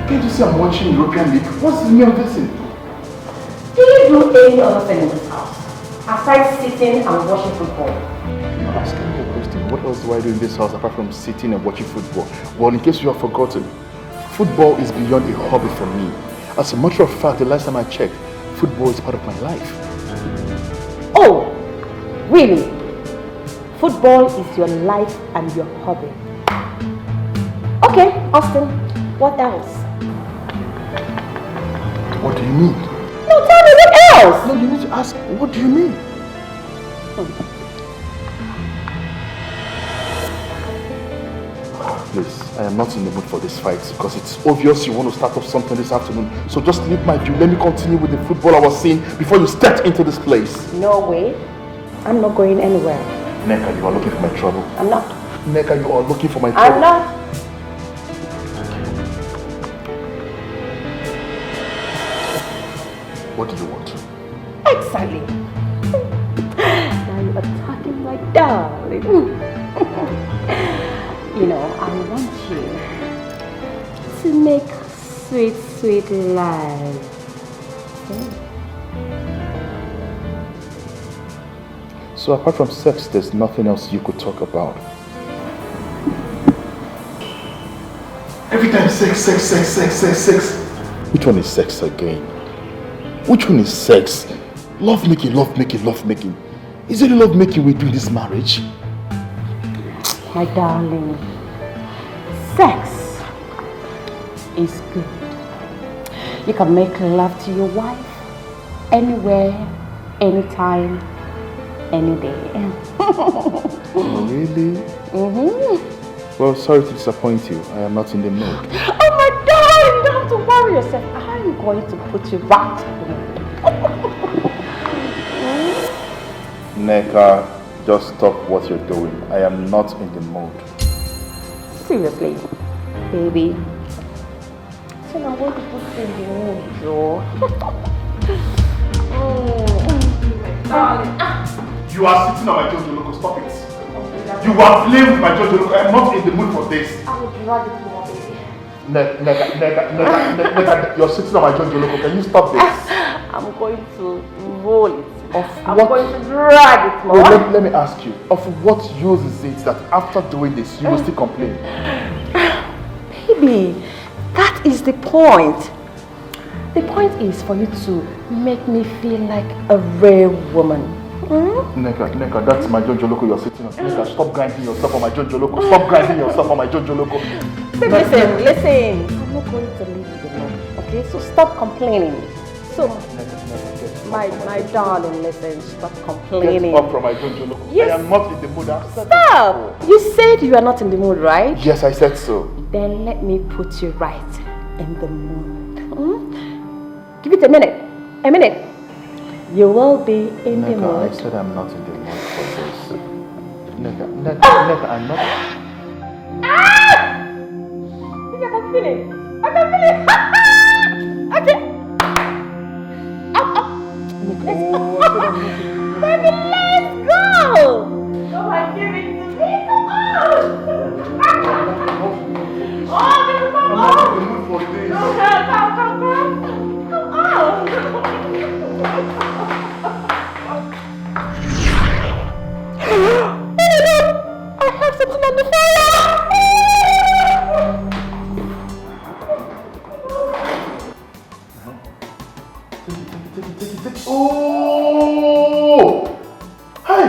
Speaker 2: can't you see I'm watching European League? What's the meaning of this thing?
Speaker 6: Do you do any other thing in this house aside sitting and watching football?
Speaker 2: You're asking me a question. What else do I do in this house apart from sitting and watching football? Well, in case you have forgotten, football is beyond a hobby for me. As a matter of fact, the last time I checked, football is part of my life.
Speaker 6: Oh, really? Football is your life and your hobby. Okay, Austin, what else?
Speaker 2: What do you mean?
Speaker 6: No, tell me what else!
Speaker 2: No, you need to ask, what do you mean? Please, I am not in the mood for this fight because it's obvious you want to start off something this afternoon. So just leave my view. Let me continue with the football I was seeing before you stepped into this place.
Speaker 6: No way. I'm not going anywhere.
Speaker 2: Neka, you are looking for my trouble.
Speaker 6: I'm not.
Speaker 2: Neka, you are looking for my trouble.
Speaker 6: I'm not.
Speaker 2: What do you want?
Speaker 6: Exactly. Now you're attacking my darling. You know, I want you to make sweet, sweet love.
Speaker 2: So apart from sex, there's nothing else you could talk about? Every time sex, sex, sex, sex, sex, sex. Which one is sex again? Which one is sex? Love making, love making, love making. Is it love making we do in this marriage?
Speaker 6: My darling, sex is good. You can make love to your wife anywhere, anytime, any day.
Speaker 2: Oh, really?
Speaker 6: Mm-hmm.
Speaker 2: Well, sorry to disappoint you. I am not in the mood.
Speaker 6: Oh my darling, you don't have to worry yourself. I'm going to put you back.
Speaker 2: Neka, just stop what you're doing. I am not in the mood.
Speaker 6: Seriously, baby. So I'm going to put you in the mood, Joe. Darling.
Speaker 2: You are sitting on my Jojo Loco. Stop it. You are playing with my Jojo Loco. I am not in the mood for this.
Speaker 6: I will drag it more, baby.
Speaker 2: Neka, you're sitting on my Jojo Loco. Can you stop this?
Speaker 6: I'm going to roll it.
Speaker 8: I'm going to drag it more.
Speaker 2: Wait, let me ask you, of what use is it that after doing this, you will still complain?
Speaker 8: Baby, that is the point. The point is for you to make me feel like a real woman.
Speaker 2: Neka, that's my Jonjoloko you're sitting on. Neka, stop grinding yourself on my Jonjoloko. Stop grinding yourself on my Jonjoloko.
Speaker 8: Listen. I'm not going to leave you alone, okay? So stop complaining. So, my darling, listen, stop complaining.
Speaker 2: Get up from my Jonjoloko.
Speaker 8: Yes.
Speaker 2: I am not in the mood.
Speaker 8: Stop! You said you are not in the mood, right?
Speaker 2: Yes, I said so.
Speaker 8: Then let me put you right in the mood. Give it a minute. A minute. You will be in the mood.
Speaker 2: I said I'm not in the mood for this. Neka, I'm not.
Speaker 8: Ah! I can feel it. Okay. Up. Let's go. Baby, let's go. Come on, give it to me. Come on. Oh, baby, come on. I'm not in the mood for this. Come on. I have something on the fire!
Speaker 2: Oh! Hey!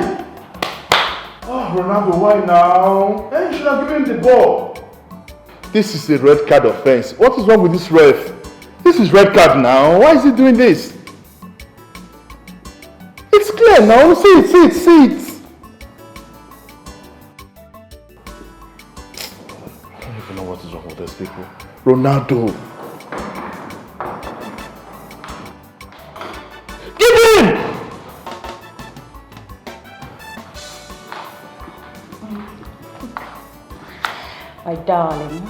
Speaker 2: Oh, Ronaldo, why now? Hey, you should have given him the ball. This is a red card offense. What is wrong with this ref? This is red card now. Why is he doing this? It's clear now. See it. I don't even know what is wrong with these people. Ronaldo. Give him!
Speaker 8: My darling.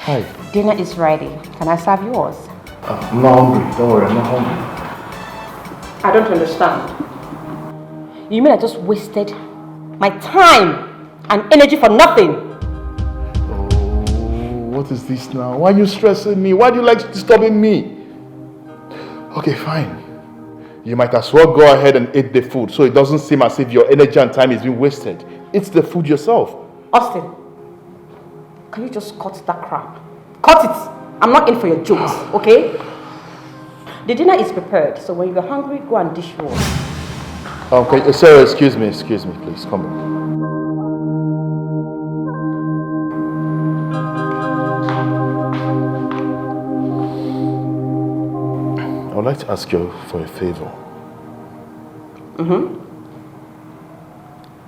Speaker 2: Hi.
Speaker 8: Dinner is ready. Can I serve yours?
Speaker 2: I'm not hungry. Don't worry, I'm not hungry.
Speaker 8: I don't understand. You mean I just wasted my time and energy for nothing?
Speaker 2: Oh, what is this now? Why are you stressing me? Why do you like disturbing me? Okay, fine. You might as well go ahead and eat the food so it doesn't seem as if your energy and time is being wasted. Eat the food yourself.
Speaker 8: Austin, can you just cut that crap? Cut it! I'm not in for your jokes, okay? The dinner is prepared, so when you're hungry, go and dish yours.
Speaker 2: Okay, sir, excuse me, please, come on. I would like to ask you for a favor.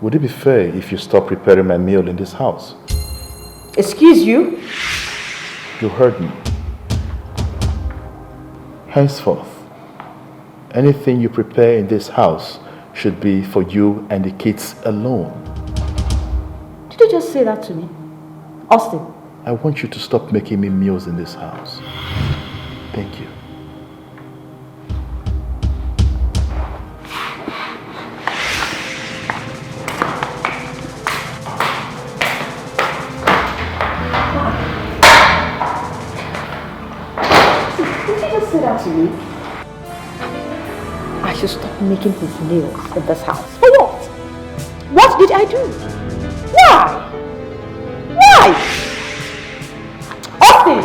Speaker 2: Would it be fair if you stop preparing my meal in this house?
Speaker 8: Excuse you?
Speaker 2: You heard me. Henceforth, anything you prepare in this house should be for you and the kids alone.
Speaker 8: Did you just say that to me? Austin?
Speaker 2: I want you to stop making me meals in this house. Thank you.
Speaker 8: Say that to me. I should stop making his meals in this house. For what? What did I do? Why? Austin!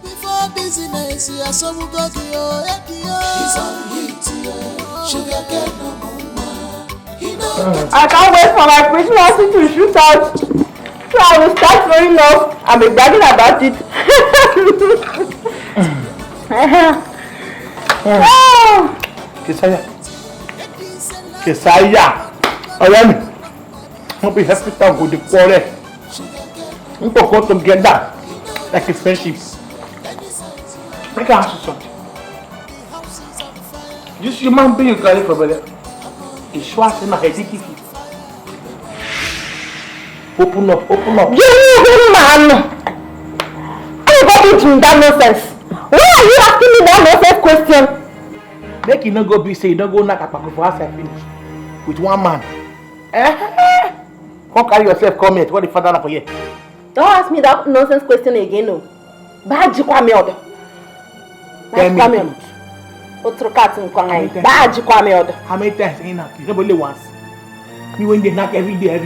Speaker 4: Before business, you are so good. He's on heat, sugar cane no more.
Speaker 10: I can't wait for my Christmas to shoot out. So I will start throwing off and be bragging about it.
Speaker 7: Kesaya, ọ̀rẹ́ mi, wọ́n be hospital go dey quarrel. We go come together like a friendship. Make I ask you something. This human being you carry for belle, e sure say na headache. Open up.
Speaker 10: You man! How you got into that nonsense? Why are you asking me that nonsense question?
Speaker 7: Make you no go be say you don't go knock at for house and finish with one man. Come carry yourself, come here. What the father for here?
Speaker 10: Don't ask me that nonsense question again, no.
Speaker 8: Baji kwa me odo. Baji kwa me odo. Otrokati mkwangai. Baji kwa me odo.
Speaker 7: How many times in knock? You only once. Me when they knock every day.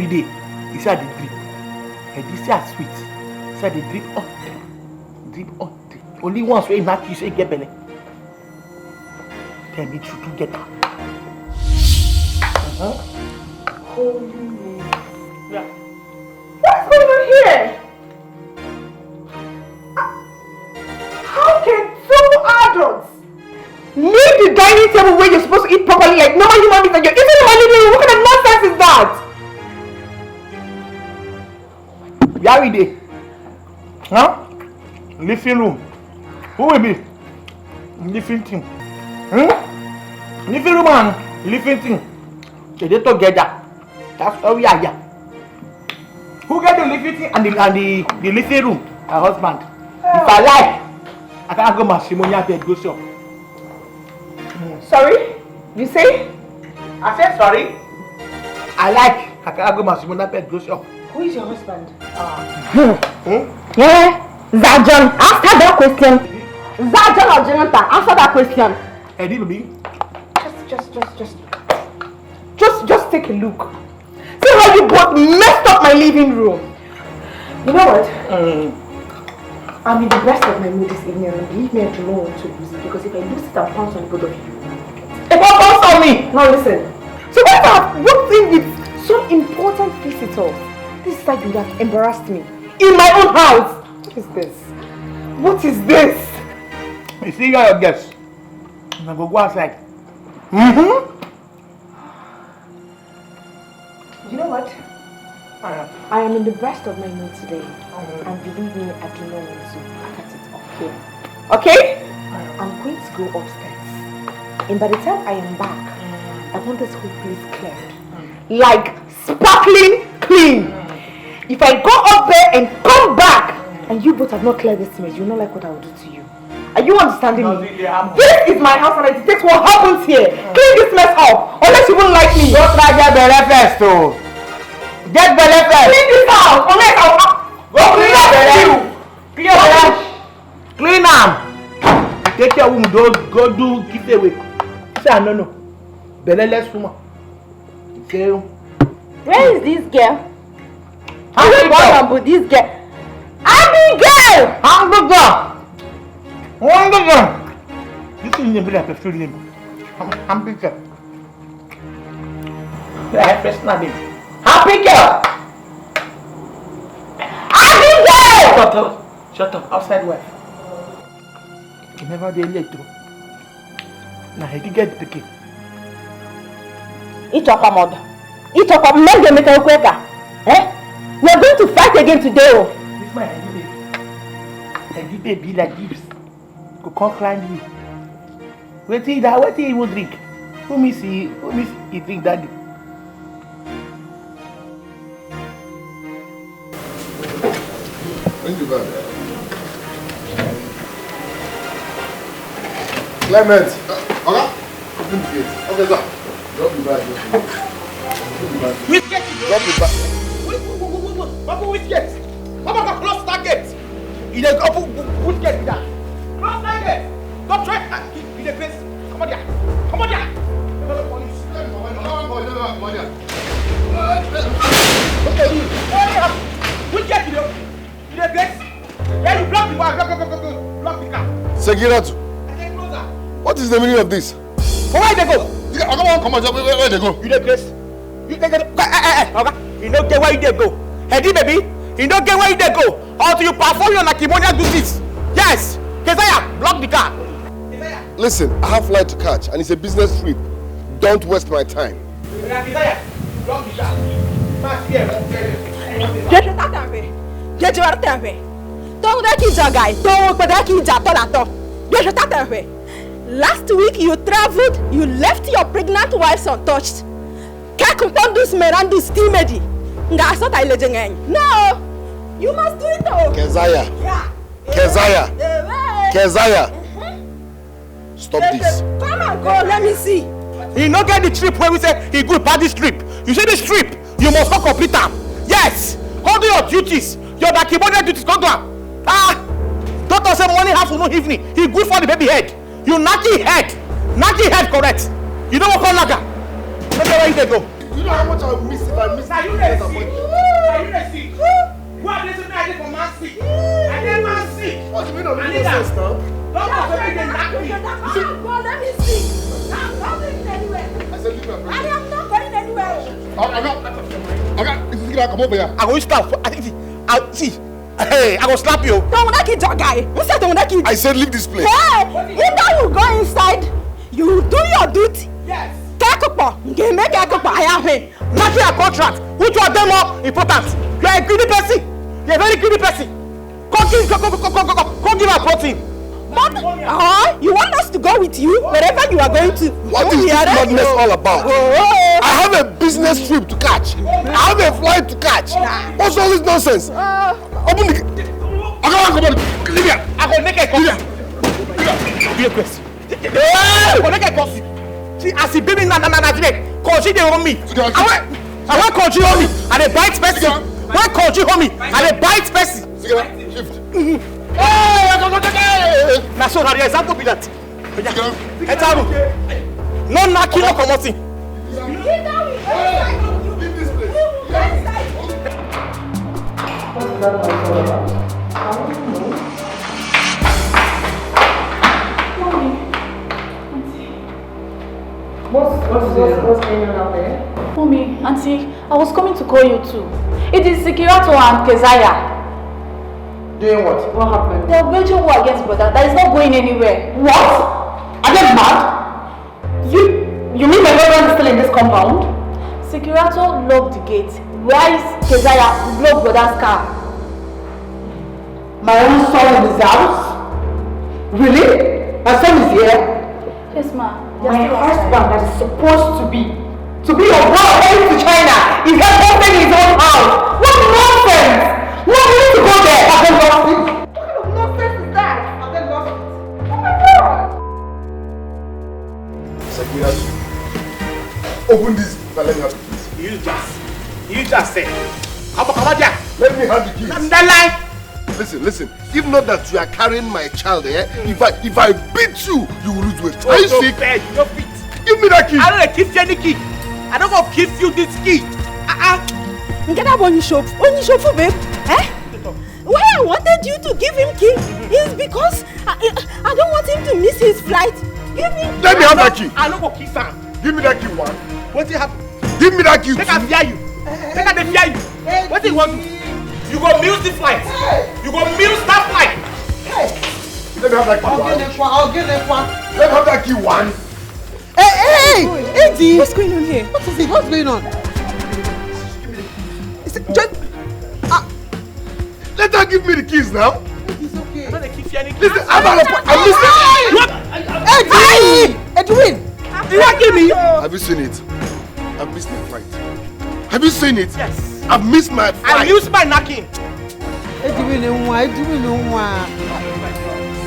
Speaker 7: He said they drip. And this is sweet. He said they drip on. Only once when he knock you say get belly. Tell me to get that.
Speaker 8: Holy name. Yeah. What's going on here? How can two adults leave the dining table where you're supposed to eat properly like normal human beings and you're eating in my living room? What kind of nonsense is that?
Speaker 7: Yaride. Huh? Living room. Who will be? Living thing. Living room and living thing. They together. That's how we are here. Who get the living thing and the living room? Her husband. If I like, I can't go matrimonial bed go shop.
Speaker 8: Sorry? You say?
Speaker 7: I said sorry. I like. I can't go matrimonial bed go shop.
Speaker 8: Who is your husband? Yeah, Zajon. Answer that question. Zajon or Jonathan? Answer that question.
Speaker 7: Eddie will be.
Speaker 8: Just take a look. See how you both messed up my living room. You know what? I'm in the best of my mood this evening and believe me, I do not want to lose it because if I lose it, I'll pounce on both of you.
Speaker 7: If I pounce on me!
Speaker 8: Now listen. So when I've walked in with some important visitor, this is how you would have embarrassed me. In my own house! What is this? What is this?
Speaker 7: You see your guests. I'm going to go outside.
Speaker 8: You know what? I am in the best of my mood today. And believe me, I do not want to cut it off here. Okay? I'm going to go upstairs. And by the time I am back, I want this whole place cleared. Like sparkling clean. If I go up there and come back, and you both have not cleared this image, you know like what I will do to you. Are you understanding me? This is my house and I detect what happens here. Clean this mess up. Unless you won't like me.
Speaker 7: Don't try get belly first, oh. Get belly first.
Speaker 8: Clean this house. Unless I'll
Speaker 7: go clean your belly. Clean your belly. Clean them. Take your woman. Go do giveaway. Say no. Belly less woman. Okay.
Speaker 8: Where is this girl? This girl. Abigail!
Speaker 7: Hamburger! This is the name of the food name. Hamburger. Yeah, first name. Hamburger! Abigail! Shut up. Outside wife. You never did late though. Now he get the picky.
Speaker 8: Each of them mother. Each of them men they make a quicker. Eh? We are going to fight again today. Oh.
Speaker 7: This man, I give baby like this. Go come climb you. Wait till he will drink. Who miss he drink daddy?
Speaker 3: Thank you, man. Clement. Okay? Open the gate. Okay, sir. Drop the bag.
Speaker 7: Which gate?
Speaker 3: Drop the bag.
Speaker 7: Papa, which gate? Papa, close that gate. He open which gate is that? Close that gate. Don't try. In the place. Come on here. Come on here. Which gate is it? In the place. Yeah, you block the wall. Go. Block the car.
Speaker 3: Segiratu. What is the meaning of this?
Speaker 7: For where they go?
Speaker 3: Come on, where they go?
Speaker 7: You the place. You take it. Okay. You don't get where you go. Heady baby. You don't get where you go. Until you perform your matrimonial duties. Yes. Keziah, block the car.
Speaker 3: Listen, I have flight to catch and it's a business trip. Don't waste my time.
Speaker 7: Keziah, block the car.
Speaker 13: Last week you traveled, you left your pregnant wives untouched. No, you must do it though.
Speaker 3: Keziah. Keziah. Stop this.
Speaker 13: Come on, go, let me see.
Speaker 7: He not get the trip where we say he good part this trip. You say this trip, you must not complete them. Yes. Hold your duties. Your matrimonial duties. Go on. Doctor say morning half to no evening. He good for the baby head. You knocky head. Knocky head correct. You don't want to knocker. Let me where you go.
Speaker 3: You know how much I will miss if I miss
Speaker 7: Are you ready? Are you ready? Who are they saying I did for man sick? I did man sick.
Speaker 3: What's the meaning of this nonsense now?
Speaker 7: Doctor say they knock me.
Speaker 1: Well, let me see. I'm not going anywhere.
Speaker 3: I said leave my
Speaker 1: I am not going anywhere.
Speaker 3: Come over here.
Speaker 7: I will stop. I see. Hey, I will slap you.
Speaker 1: Don't want to kill your guy. Who said don't want to kill?
Speaker 3: I said leave this place.
Speaker 1: Hey, either you go inside, you do your duty.
Speaker 7: Yes.
Speaker 1: Make I have him.
Speaker 7: Knocking a contract. Which one of them more important? You are a greedy person. You are a very greedy person. Come give her protein.
Speaker 1: But you want us to go with you wherever you are going to?
Speaker 3: What is this madness all about? I have a business trip to catch. I have a flight to catch. What's all this nonsense? Open the gate. Come on. Leave here.
Speaker 7: I will make a coffee. Be a question. I will make a coffee. See, as the baby cause they on me. I want cause on me. And they bite person. When cause on me. And they bite person.
Speaker 3: Shift.
Speaker 7: Na so na the example be that. Etaru. No knocking, no commoting.
Speaker 3: Leave this place.
Speaker 8: What is that noise all about? I don't know. Mommy, what's going on out there?
Speaker 9: Mommy, Auntie, I was coming to call you too. It is Sikirato and Keziah.
Speaker 2: Doing what?
Speaker 9: What happened? They are waging war against brother. That is not going anywhere.
Speaker 8: What? Are they mad? You mean my husband is still in this compound?
Speaker 9: Sikirato locked the gate. Where is Keziah? Blocked brother's car.
Speaker 8: My own son in his house? Really? My son is here?
Speaker 9: Yes, ma.
Speaker 8: My husband that is supposed to be your brother going to China is not opening his own house. What nonsense! No, we need to go there. I've been lost it.
Speaker 1: What kind of nonsense is that? I've been lost it. Oh my God!
Speaker 3: Security. Open this and let me have the keys.
Speaker 7: You just say. How about that?
Speaker 3: Let me have the keys.
Speaker 7: That line.
Speaker 3: Listen. If not that you are carrying my child here, if I beat you, you will lose weight. Are you sick?
Speaker 7: You don't fit.
Speaker 3: Give me that key.
Speaker 7: I don't give you any key. I don't go give you this key.
Speaker 1: Get up on your shop. Babe. Eh? Why I wanted you to give him key is because I don't want him to miss his flight. Give me.
Speaker 3: Let me have that key.
Speaker 7: I don't go kiss her.
Speaker 3: Give me that key, one.
Speaker 7: What did happen?
Speaker 3: Give me that key.
Speaker 7: Make her fear you. Make her fear you. What do you want? You go miss the flight. You go miss that flight.
Speaker 3: Let me have that key, one.
Speaker 11: I'll get that one.
Speaker 3: Let me have that key, one.
Speaker 11: Hey, Eddie! What's going on here? What is it? What's going on?
Speaker 3: Let her give me the keys now.
Speaker 11: It's okay.
Speaker 3: Listen, I'm listening.
Speaker 11: Eddie! Edwin!
Speaker 3: Have you seen it? I've missed my flight. Have you seen it?
Speaker 7: Yes.
Speaker 3: I've missed my flight.
Speaker 7: I missed my knocking.
Speaker 11: Edwin,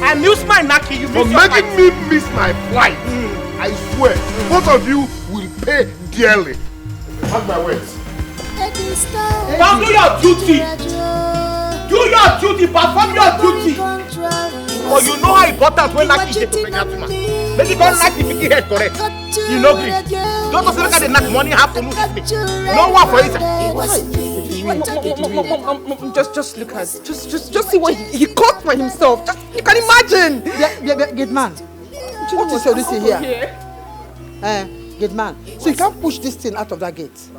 Speaker 7: I missed my knocking. You
Speaker 3: For making me miss my flight. I swear, both of you will pay dearly. Have my words.
Speaker 7: Now do your duty. Do your duty. Perform your duty. But you know how important when Naki is to pregnant woman. Make it not like the picky head correct. You know this. Don't just look at the knock money have to lose with me. No one for it.
Speaker 11: Just look at it. Just see what he caused for himself. Just you can imagine. Yeah, good man. What is this here? Good man. So you can't push this thing out of that gate.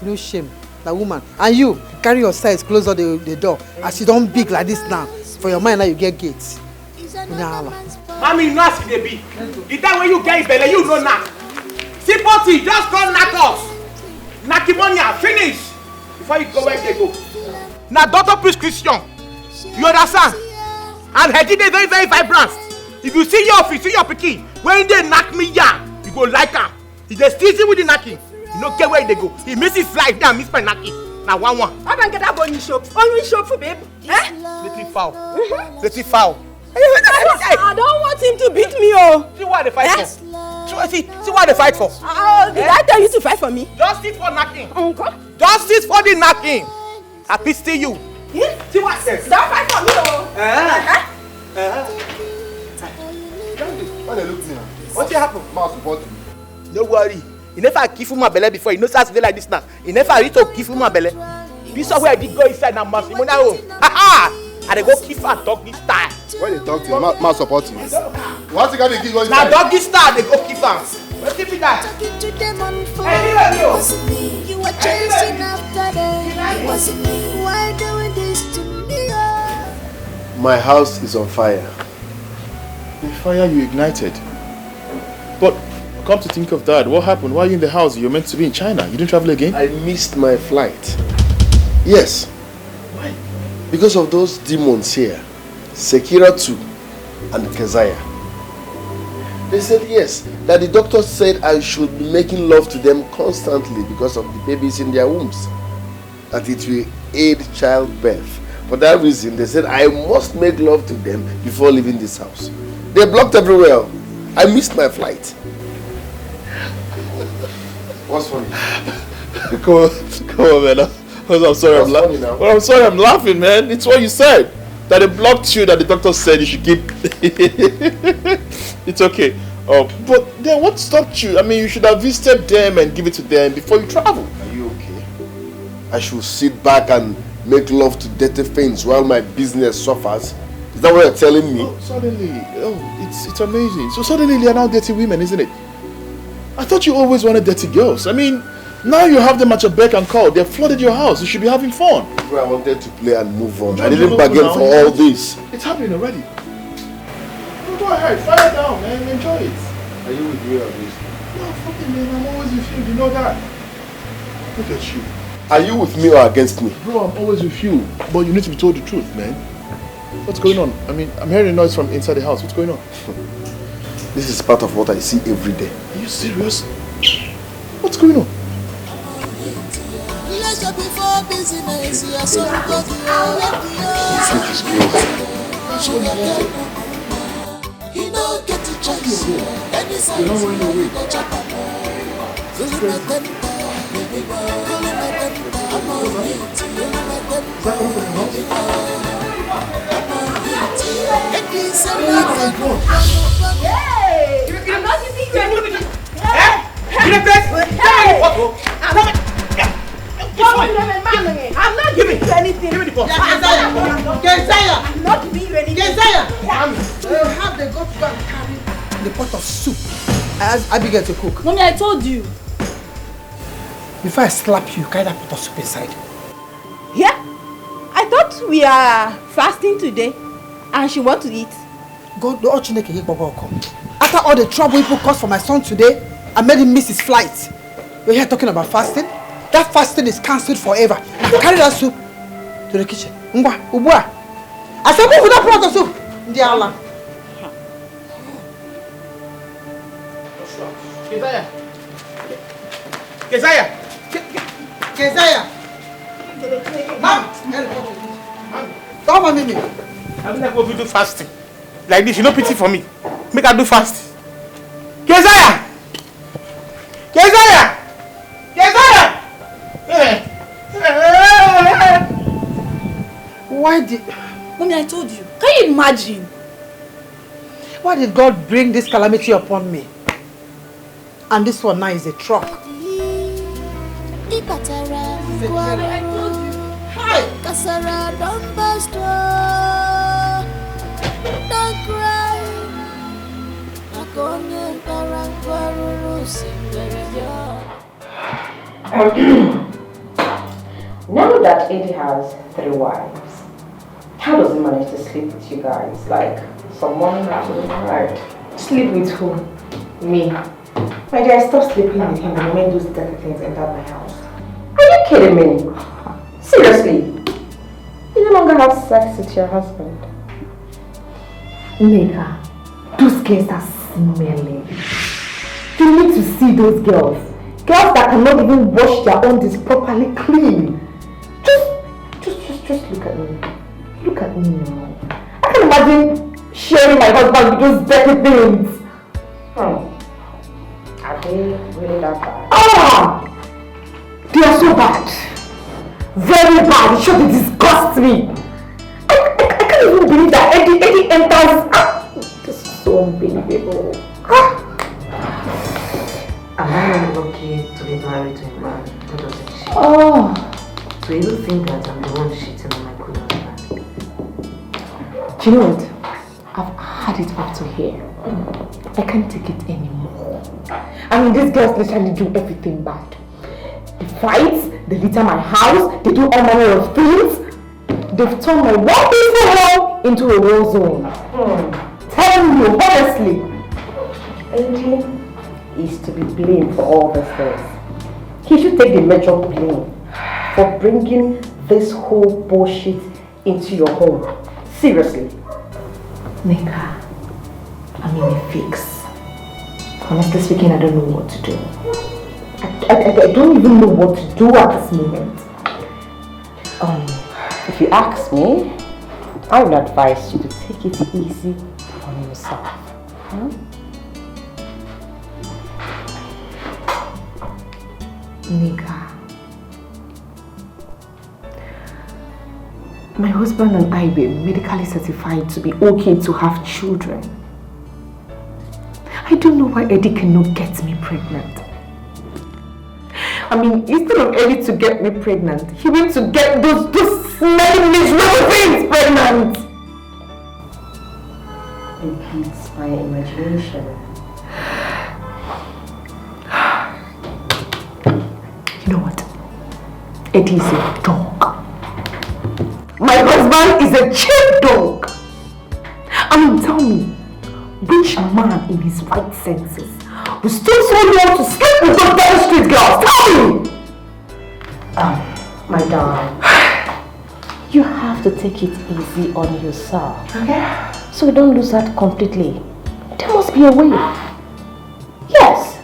Speaker 11: No shame, that woman. And you carry your size, close all the door. As you don't big like this now. For your mind now you get gates.
Speaker 7: Mommy, you know ask the big. The time when you get belly, you know knock. Sympathy, just don't knock us. Nakimonia, finish. Before you go where they go. Now daughter prescription. You understand? And her is very, very vibrant. If you see your office, see your pikin, when they knock me yeah, you go like her. If they still with the knocking, you don't get where they go. He misses flight now, miss my knocking. Now one.
Speaker 1: I don't get that on your shop. On your shop for babe. Eh?
Speaker 7: Little foul. Little foul.
Speaker 1: I don't want him to beat me, oh.
Speaker 7: See what they fight for. See what they fight for.
Speaker 1: Did I tell you to fight for me?
Speaker 7: Justice for knocking. Justice for the knocking. I pity you. See what? Yes.
Speaker 1: Don't fight for me, oh.
Speaker 3: Why they look me now?
Speaker 7: What happened?
Speaker 3: Mouth support you.
Speaker 7: No worry. You never give him my belly before. You know start to like this now. You never reach to give him my belly. This is where I did go inside now, matrimonial home. Ha! And they go give her doggy style.
Speaker 3: Why they talk to you? Mouth support you. Once you got the key going
Speaker 7: now doggy style, they go give her. Let's keep it that.
Speaker 4: You were chasing after them. Was it me? Why doing this to me?
Speaker 3: My house is on fire.
Speaker 2: The fire you ignited. But come to think of that, what happened? Why are you in the house? You're meant to be in China. You didn't travel again?
Speaker 3: I missed my flight. Yes.
Speaker 2: Why?
Speaker 3: Because of those demons here. Sekira 2 and Keziah. They said yes, that the doctor said I should be making love to them constantly because of the babies in their wombs. That it will aid childbirth. For that reason, they said I must make love to them before leaving this house. They blocked everywhere. I missed my flight. What's funny?
Speaker 2: Come on, man. I'm sorry, I'm sorry, I'm laughing, man. It's what you said. That they blocked you, that the doctor said you should keep. It's okay. But then what stopped you? I mean, you should have visited them and give it to them before you travel.
Speaker 3: Are you okay? I should sit back and make love to dirty things while my business suffers? Is that what you're telling me?
Speaker 2: Suddenly, it's amazing. So suddenly they are now dirty women, isn't it? I thought you always wanted dirty girls. I mean, now you have them at your beck and call. They've flooded your house. You should be having fun.
Speaker 3: Well, I wanted to play and move on. I didn't bargain for all this.
Speaker 2: It's happening already. Go ahead, fire down, man. Enjoy it.
Speaker 3: Are you with me on this?
Speaker 2: No, fucking man, I'm always with you. You know that. Look at you.
Speaker 3: Are you with me or against me?
Speaker 2: Bro, I'm always with you. But you need to be told the truth, man. What's going on? I mean, I'm hearing noise from inside the house. What's going on?
Speaker 3: This is part of what I see every day.
Speaker 2: Are you serious? What's going on?
Speaker 1: Hey! I'm not giving you anything. I'm not giving you anything.
Speaker 11: Give me the box. Keziah!
Speaker 1: I'm not giving you anything.
Speaker 11: Keziah! You have the go to go and carry the pot of soup. I asked Abigail to cook.
Speaker 12: Mommy, I told you.
Speaker 11: Before I slap you, carry that pot of soup inside.
Speaker 13: Yeah? I thought we are fasting today and she want to eat.
Speaker 11: Go the Ochineke come. After all the trouble people caused for my son today, I made him miss his flight. We're here talking about fasting. That fasting is cancelled forever. Carry that soup to the kitchen. Ngwa, ubua. I said, move with that pot of soup. Ndi Allah.
Speaker 7: Keziah. Keziah.
Speaker 11: Keziah. Mom. Come on, Mimi.
Speaker 7: I'm not going to do fasting. Like this, you no pity for me. Make her do fast. Keziah! Keziah! Keziah!
Speaker 11: Why did...
Speaker 12: Mommy, I told you. Can you imagine?
Speaker 11: Why did God bring this calamity upon me? And this one now is a truck.
Speaker 12: I told you.
Speaker 11: Hi!
Speaker 4: Kasara, don't bust, don't cry.
Speaker 6: Now that Eddie has 3 wives, how does he manage to sleep with you guys? Like someone right? Sleep with who? Me. My dear, stop sleeping with him the moment those dirty things enter my house. Are you kidding me? Seriously? You no longer have sex with your husband.
Speaker 8: Nigga, those girls are smelling. You need to see those girls. Girls that cannot even wash their own dishes properly clean. Just look at me. Look at me now. I can imagine sharing my husband with those dirty things.
Speaker 6: Are they really that bad?
Speaker 8: Ah! They are so bad. Very bad. It should disgust me. I can't even believe that Eddie enters. This is so unbelievable.
Speaker 15: Am I not lucky to be married to a man who doesn't cheat?
Speaker 8: Oh.
Speaker 15: So you don't think that I'm the one cheating on my good husband?
Speaker 8: Do you know what? I've had it up to here. I can't take it anymore. I mean, these girls literally do everything bad. They fight, they litter my house, they do all manner of things. They've turned my one peaceful home into a war zone. Telling you, honestly.
Speaker 6: Eddie is to be blamed for all these things. He should take the major blame for bringing this whole bullshit into your home. Seriously.
Speaker 8: Nika, I'm in a fix. Honestly speaking, I don't know what to do. I don't even know what to do at this moment.
Speaker 6: If you ask me, I would advise you to take it easy on yourself.
Speaker 8: Nika, my husband and I were medically certified to be okay to have children. I don't know why Eddie cannot get me pregnant. I mean, instead of Eddie to get me pregnant, he went to get those smelly miserable things pregnant.
Speaker 6: It beats my imagination.
Speaker 8: You know what? Eddie is a dog. My husband is a cheap dog. I mean, tell me, which man in his right senses will still so long to sleep with those damn street girls? Tell me!
Speaker 6: My darling, you have to take it easy on yourself.
Speaker 8: Okay?
Speaker 6: So you don't lose that completely. There must be a way. Yes,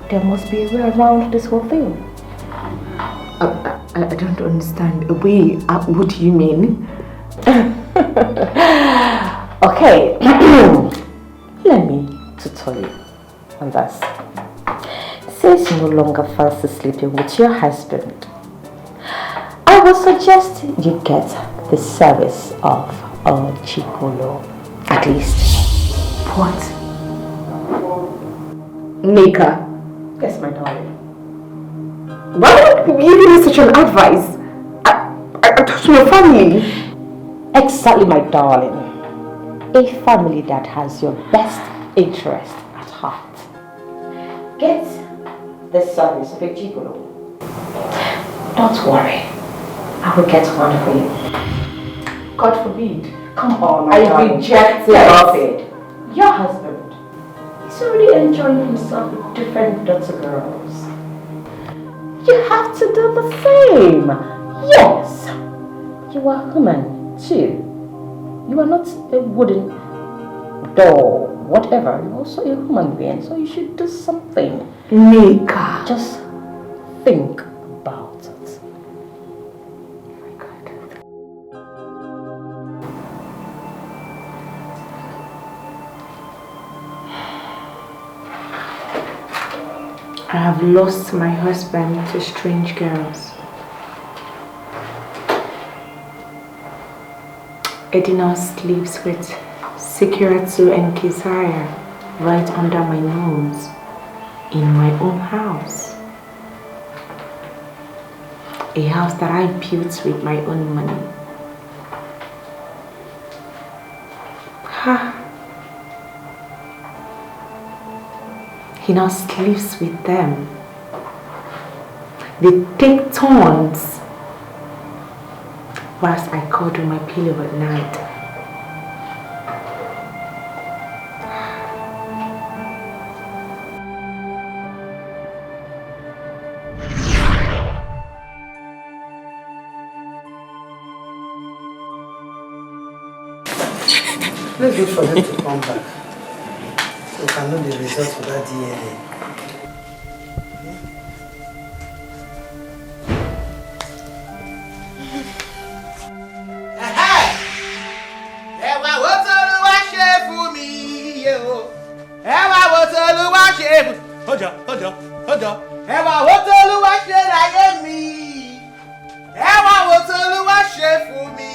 Speaker 6: there must be a way around this whole thing.
Speaker 8: I don't understand. A way? What do you mean?
Speaker 6: Okay, let me tutor you on this. Since you no longer fancy sleeping with your husband, I will suggest you get the service of a gigolo, at least.
Speaker 8: What? Nika?
Speaker 6: Yes, my darling.
Speaker 8: Why would you give me such an advice? I talk to your family.
Speaker 6: Exactly, my darling. A family that has your best interest at heart. Get the service of a gigolo. Don't worry. I will get one for you.
Speaker 8: God forbid.
Speaker 6: Come on,
Speaker 8: I reject it.
Speaker 6: Your husband is already enjoying himself with different daughter girls. You have to do the same. Yes. You are human too. You are not a wooden doll, whatever. You're also a human being, so you should do something.
Speaker 8: Nika.
Speaker 6: Just think about it.
Speaker 8: Oh my God. I have lost my husband to strange girls. Eddie now sleeps with Sikiratu and Keziah right under my nose in my own house. A house that I built with my own money. He now sleeps with them. They take turns whilst I cuddle my pillow at night.
Speaker 11: Let's wait for them to come back so we can know the results of that DNA.
Speaker 7: Ẹwà wo t'Olúwa ṣe láyé mi. Ẹwà wo ṣe fún mi.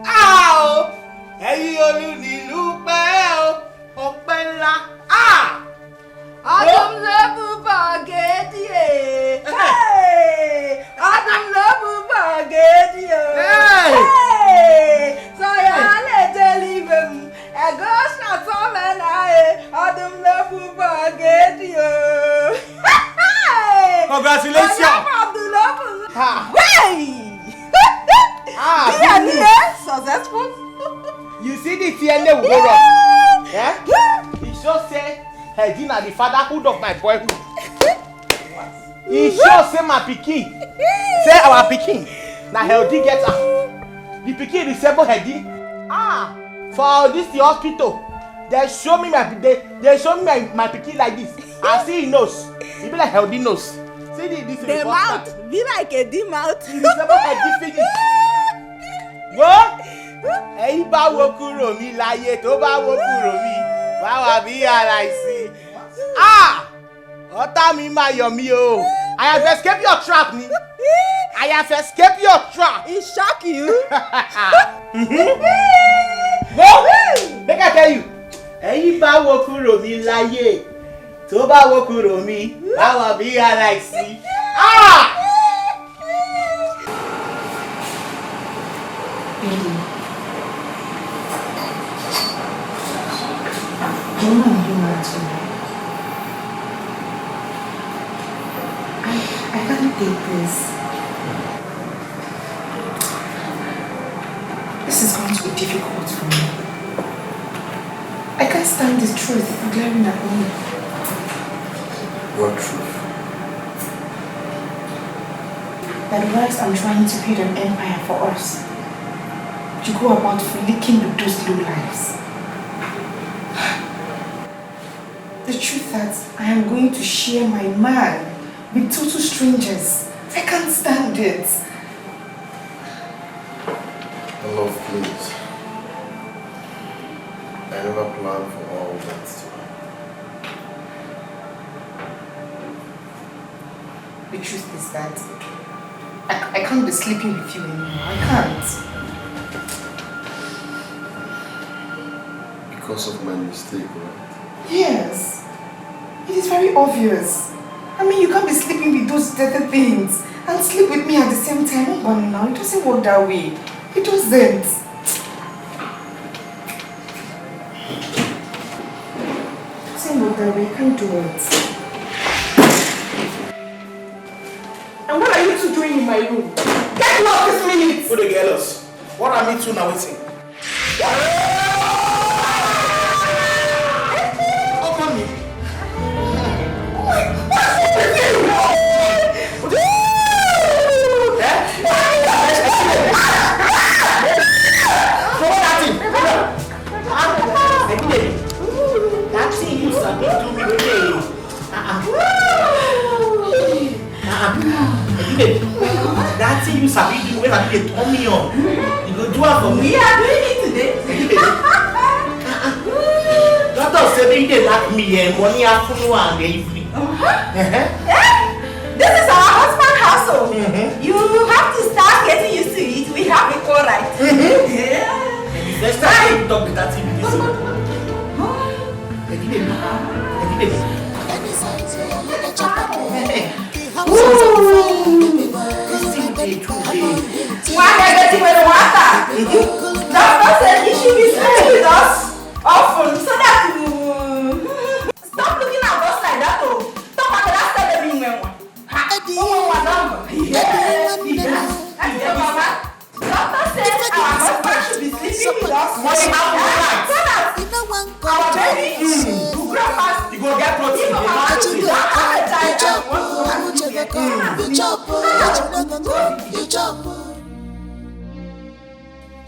Speaker 7: Ah! Ẹ̀yin olùnílù pẹ́ o, ọpẹ́ ńlá. Ah!
Speaker 1: Adam lọ́bù bàgẹ́dì ẹ̀. Adam lọ́bù bàgẹ́dì ẹ̀. Sọ̀yà lè tẹ̀lé ibẹ̀ mu. Ẹ̀gọ́ ṣàtọ́mẹ̀ náà ẹ̀. Adam lọ́bù bàgẹ́dì ẹ̀.
Speaker 7: Congratulations.
Speaker 1: Adam lọ́bù. Díẹ̀ successful.
Speaker 7: You see the TNA will go wrong. Yeah? He sure say Hedi na the fatherhood of my boyhood. He sure say my pikin. Say our pikin. Na Hedi get am. The pikin resemble Hedi. Ah, for this the hospital. They show me my pikin like this. I see his nose. He be like Hedi nose. See this
Speaker 1: the mouth be like a D mouth.
Speaker 7: He resemble Hedi finish. What? Ẹ̀yin bá wo kúrò mi láyé tó bá wo kúrò mi wá wà bí aláìsí. Ọ̀tá mi máa yọ̀ mí o. I have escaped your trap ni. I have escaped your trap.
Speaker 1: It shock you.
Speaker 7: Go! Make I tell you. Ẹ̀yin bá wo kúrò mi láyé tó bá wo kúrò mi wá wà bí aláìsí.
Speaker 8: You know I'm human too. I can't take this. This is going to be difficult for me. I can't stand the truth glaring at me.
Speaker 3: What truth?
Speaker 8: That whilst I'm trying to build an empire for us, you go about flicking with those low lives. The truth that I am going to share my man with total strangers. I can't stand it.
Speaker 3: Love, please. I never planned for all that to happen.
Speaker 8: The truth is that I can't be sleeping with you anymore. I can't.
Speaker 3: Because of my mistake, right?
Speaker 8: Yes. It is very obvious. I mean, you can't be sleeping with those dirty things and sleep with me at the same time. Oh, but now, it doesn't work that way. It doesn't. It doesn't work that way. You can't do it. And what are you two doing in my room? Get lost this minute!
Speaker 7: Who the girl us? What are me two now waiting? That thing you sabi do when I dey turn me on. You go do it for me.
Speaker 1: We are doing it today.
Speaker 7: Doctor say they dey lack me money afternoon and evening.
Speaker 1: This is our husband household. You have to start getting used to it. We have equal rights.
Speaker 7: Next time you talk with that thing, this
Speaker 1: Why are you getting with the water? Doctor said you should be sleeping with us often so that you stop looking at us like that. Oh, talk about that time being one. Doctor said our husband should be sleeping with us so that our baby will grow fast.
Speaker 7: You go get protein.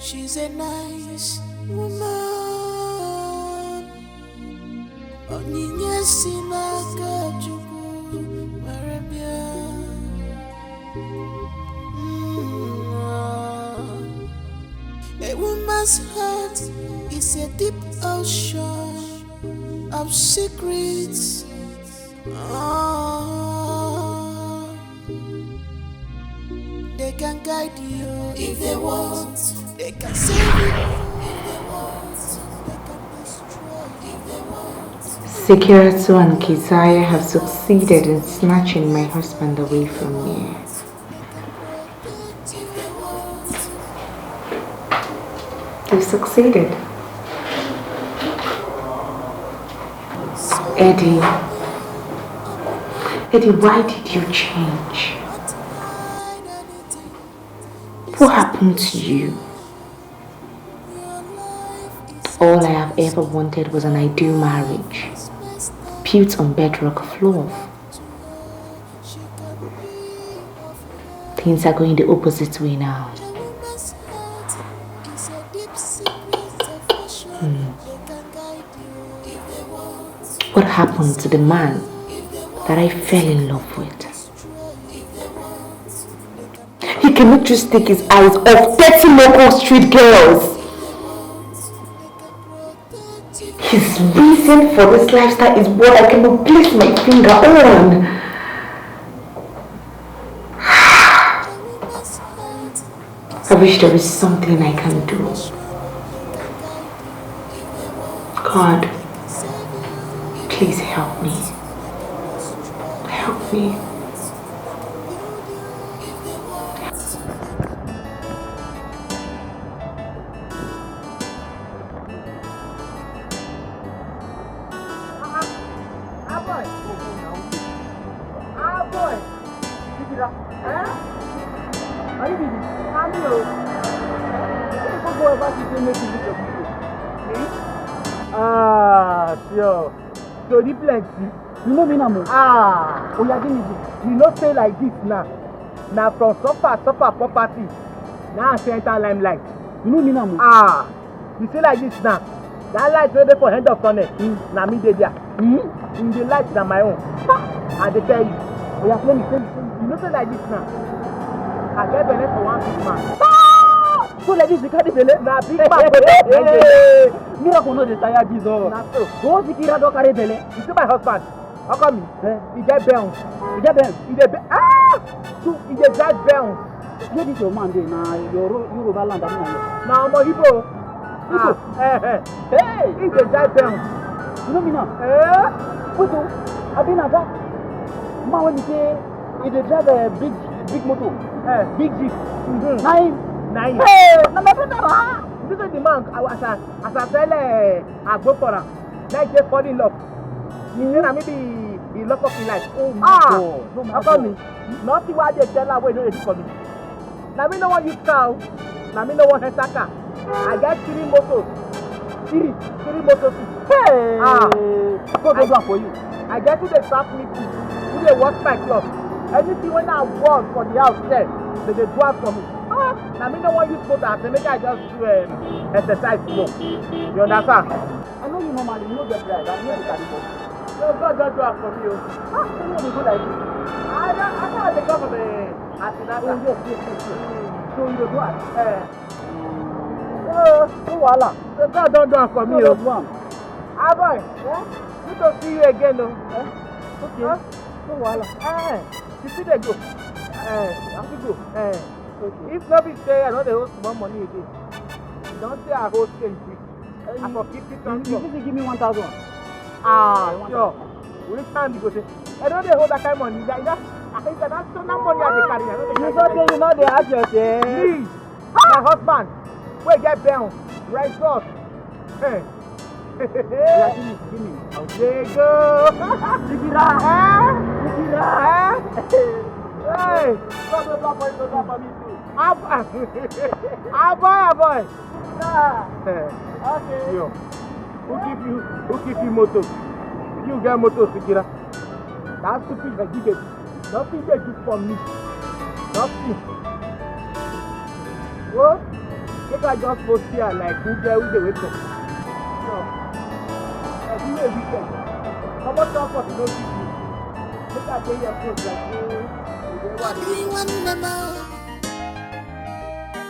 Speaker 4: She's a nice woman. Onyinye si n'aka Chukwu were bịa. A woman's heart is a deep ocean of secrets. They can guide you if they want. They can save you if they want. They can destroy if they want.
Speaker 8: Sekiratu and Keziah have succeeded in snatching my husband away from me. They've succeeded. Eddie, why did you change? What happened to you? All I have ever wanted was an ideal marriage, built on bedrock of love. Things are going the opposite way now. What happened to the man that I fell in love with? He cannot just take his eyes off 30 local street girls. His reason for this lifestyle is what I cannot place my finger on. I wish there was something I can do. God, please help me. Help me.
Speaker 5: Sure. So the plenty. You know me now. Oh yeah, give me this. You know say like this now. Now from suffer property. Now I say enter limelight. You know me now. You say like this now. That light ready for end of tunnel. Now me dey there. In the light na my own. I dey tell you. Oh yeah, let me tell you. You know say like this now. I get belle for one big man. So like this, you can't belle. Na big man. Miracle no dey tire Jesus. Na so. Go Zikira don carry belle. You see my husband. How come me? He get bounce. He get bounce. He dey so he dey drive bounce. Where this your man dey? Na Yoruba land abi na? Na Omo Igbo. Igbo. Hey, he dey drive bounce. You know me now? Wait o. Abi na that man when he say he dey drive a big motor. Big jeep. Nine. Hey, na my brother. This is the man as I tell Agbo for him. Like just fall in love. You know maybe the love of his life. Oh my God. How come me? Nothing what they tell her wey no ready for me. Now me no want use car. Now me no want enter car. I get 3 motos. 3 motos. Hey. Go do for you. I get to the staff meeting. Who they watch my club. Anything when I work for the house there, they do it for me. Now me no want use motor. I make I just do exercise more. You understand? I know you normally you know get right. I know you carry more. No, God just do it for me. You know the good like this. I know they come from the antenatal. Yes. So you do what? No wahala. So God don't do it for me. Boy, good to see you again. Okay. No wahala. You see they go. I have to go. Okay. If nobody say I don't hold small money again, don't say I hold change. I for 50 transport. You give me 1,000. Sure. Which time you go say? I don't hold that kind of money. That's so much money I carry. You know they ask yourself. Please, my husband, where get bound, right off. Hey. Give me. There you go. Zikira. Hey. Don't for me too. Boy. Okay. Yo. Who give you motor? You get motor, Zikira. That's stupid they give it. Nothing they do for me. Nothing. What? If I just post here like who they wake up. No. Do a weekend. How much time for the no give you? Look at your post like
Speaker 4: What do you want to know?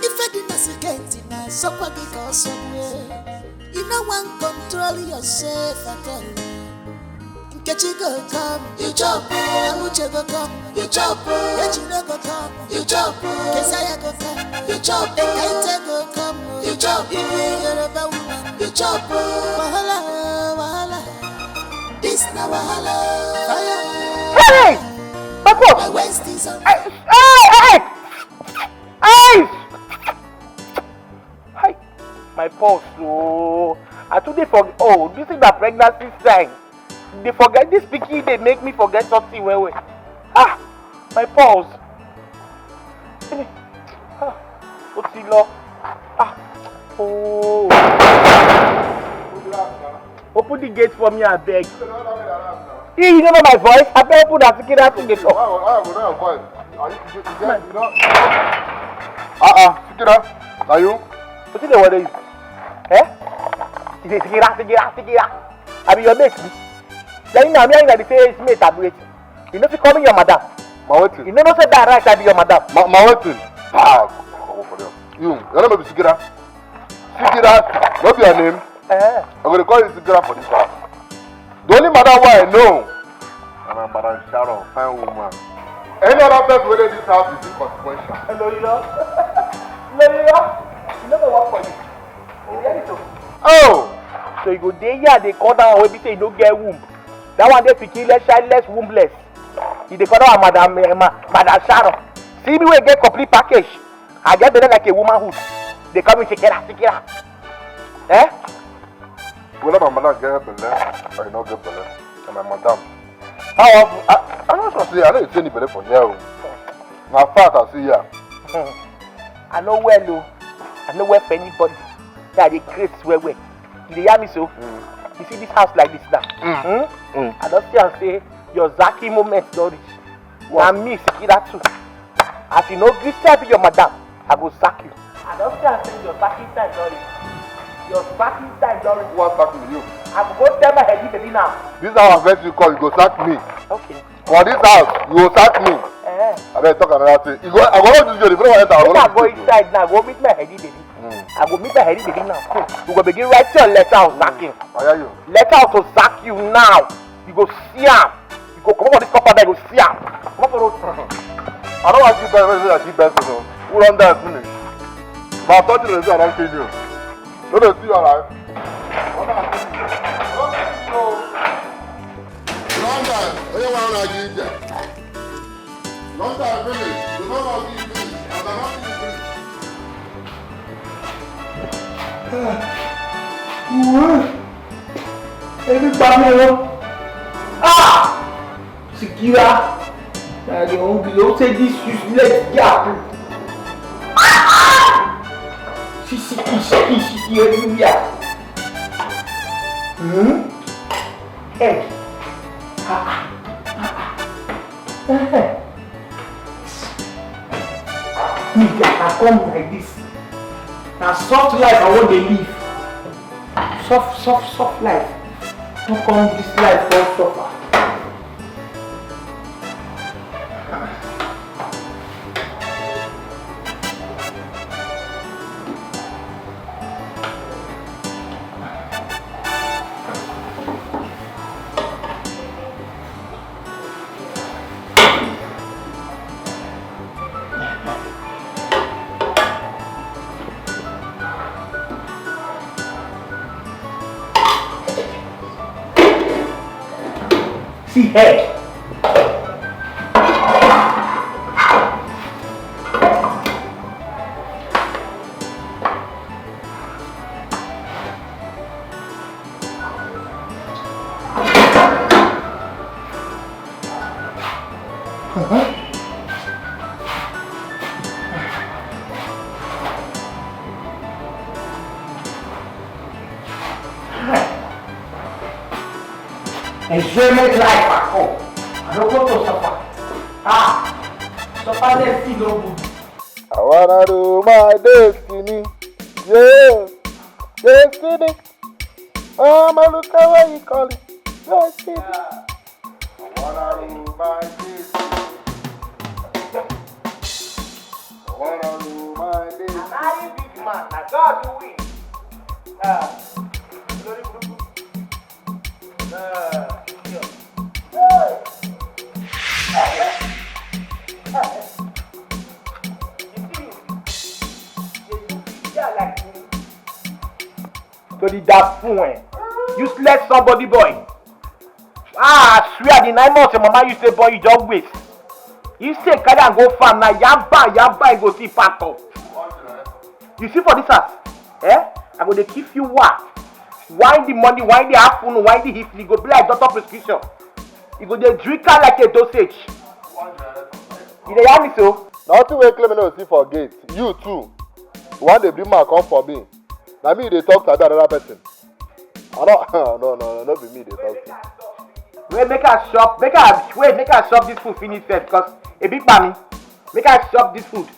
Speaker 4: If I didn't get in a supper because somewhere, you know one control yourself at all. Nkechi go come, you chop. Uche go come, you chop. Echiro go come, you chop. Kesaya go come, you chop. Ekaite go come, you chop. Even Yoruba woman, you chop. Wahala, wahala. This na wahala. Fire.
Speaker 7: Hey! Papa!
Speaker 4: My waist is on.
Speaker 7: Hey! My pulse, oh. I today forget. Oh, this is the pregnancy sign. They forget this picky. They make me forget something. Wait. Ah, my pulse. What's the law? Ah, oh. Open the gate for me, I beg. Hey, you know my voice? I better put that ticket out to the door.
Speaker 2: Sikira, are you?
Speaker 7: What is the word? Eh? Sikira. I be your mate. Then now, I'm the face mate. You know, if you call me your madam.
Speaker 2: Mawetin.
Speaker 7: You know, no say that right, I be your madam.
Speaker 2: Mawetin. Ah, you don't be Sikira. Sikira, not your name. I'm going to call you Sikira for this house. The only madam why I know, and I'm Madam Sharon, fine woman. Any other person whether this house is inconsequential.
Speaker 7: Hello, you know? You never work for you.
Speaker 2: Oh!
Speaker 7: So you go there, yeah, they call down when we say you don't get womb. That one they pickless, childless, wombless. They call down Madam Sharon. See me when get complete package. I get better like a womanhood. They come and Sikira. Eh?
Speaker 2: Whenever my madam get her belly, I not get belly. And my madam. I'm not sure say I don't see any belly for here. My father see here.
Speaker 7: I know where low. I know where for anybody. Yeah, they create where. You hear me so? You see this house like this now? I don't see and say your Zaki moment don't reach. And me, Sikira too. As you know, this time your madam, I go sack you. I don't see and say your Zaki time don't reach. Your Zaki time don't reach.
Speaker 2: What's happening to you?
Speaker 7: I go tell my head baby now.
Speaker 2: This house first you call, you go sack me.
Speaker 7: Okay.
Speaker 2: For this house, you go sack me. I better talk another thing. I go to this journey. I
Speaker 7: go inside now. Go meet my heady baby. I go meet my heady baby now. We go begin write your letter of sacking.
Speaker 2: I hear you.
Speaker 7: Letter to sack you now. You go see him. You go come on this copper there. You go see him. Come on.
Speaker 2: I don't want to keep best. I keep best. Who run that finish? But I thought you were around kill you. Don't you see your life? London, where you want to give them? London village, the man of the village, and the man of the village.
Speaker 7: Everybody, Sikira, they don't say this useless gap. She everywhere. Hey. Me, I come like this. Now soft life I want to live. Soft life. Don't come this life for suffer. Head. Enjoyment life at home. I don't want to suffer. Suffer less see no good.
Speaker 2: I wanna do my destiny. Yeah. Destiny. My look at what you call it. Destiny. I wanna do my destiny. I wanna do my destiny.
Speaker 7: I'm not a big man. I got to win. To the dark fool, useless somebody boy. I swear the 9 months your mama used to say boy you just waste. You say carry and go farm now yamba you go see pack up. You see for this house, I go dey keep you what? Why the money, why the afternoon, why the history go be like doctor prescription. You go dey drink her like a dosage. You dey hear me so?
Speaker 3: Nothing wey claim no see for gate. You too. One day bring man come for me. Na me dey talk to another person. I don't no be me dey talk to.
Speaker 7: Wait, make her shop this food finish first because a big money. Make her shop this food.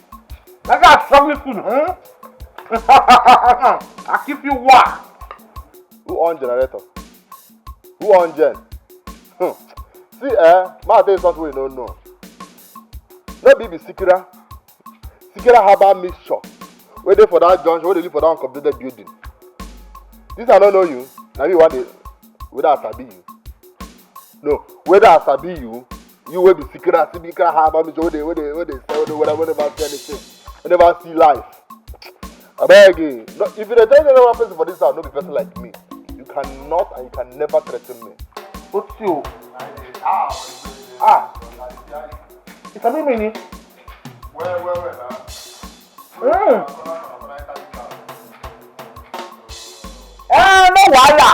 Speaker 7: Make her shop this food, I keep you what?
Speaker 3: Who on generator? Who on gen? See, man, tell you something we don't know. No be Sikira. Sikira Harbour mixture. Waiting for that junction, where they live for that uncompleted building. This I don't know you. Now you want it. Whether I sabi you. No, whether I sabi you will be Sikira Harbour mixture. Where they say, whatever see anything. They never see life. I beg you. No, if you don't tell anyone person for this house, no be person like me. You cannot and you can never threaten me.
Speaker 7: What's you? It's a mini.
Speaker 3: Where now?
Speaker 7: No wahala.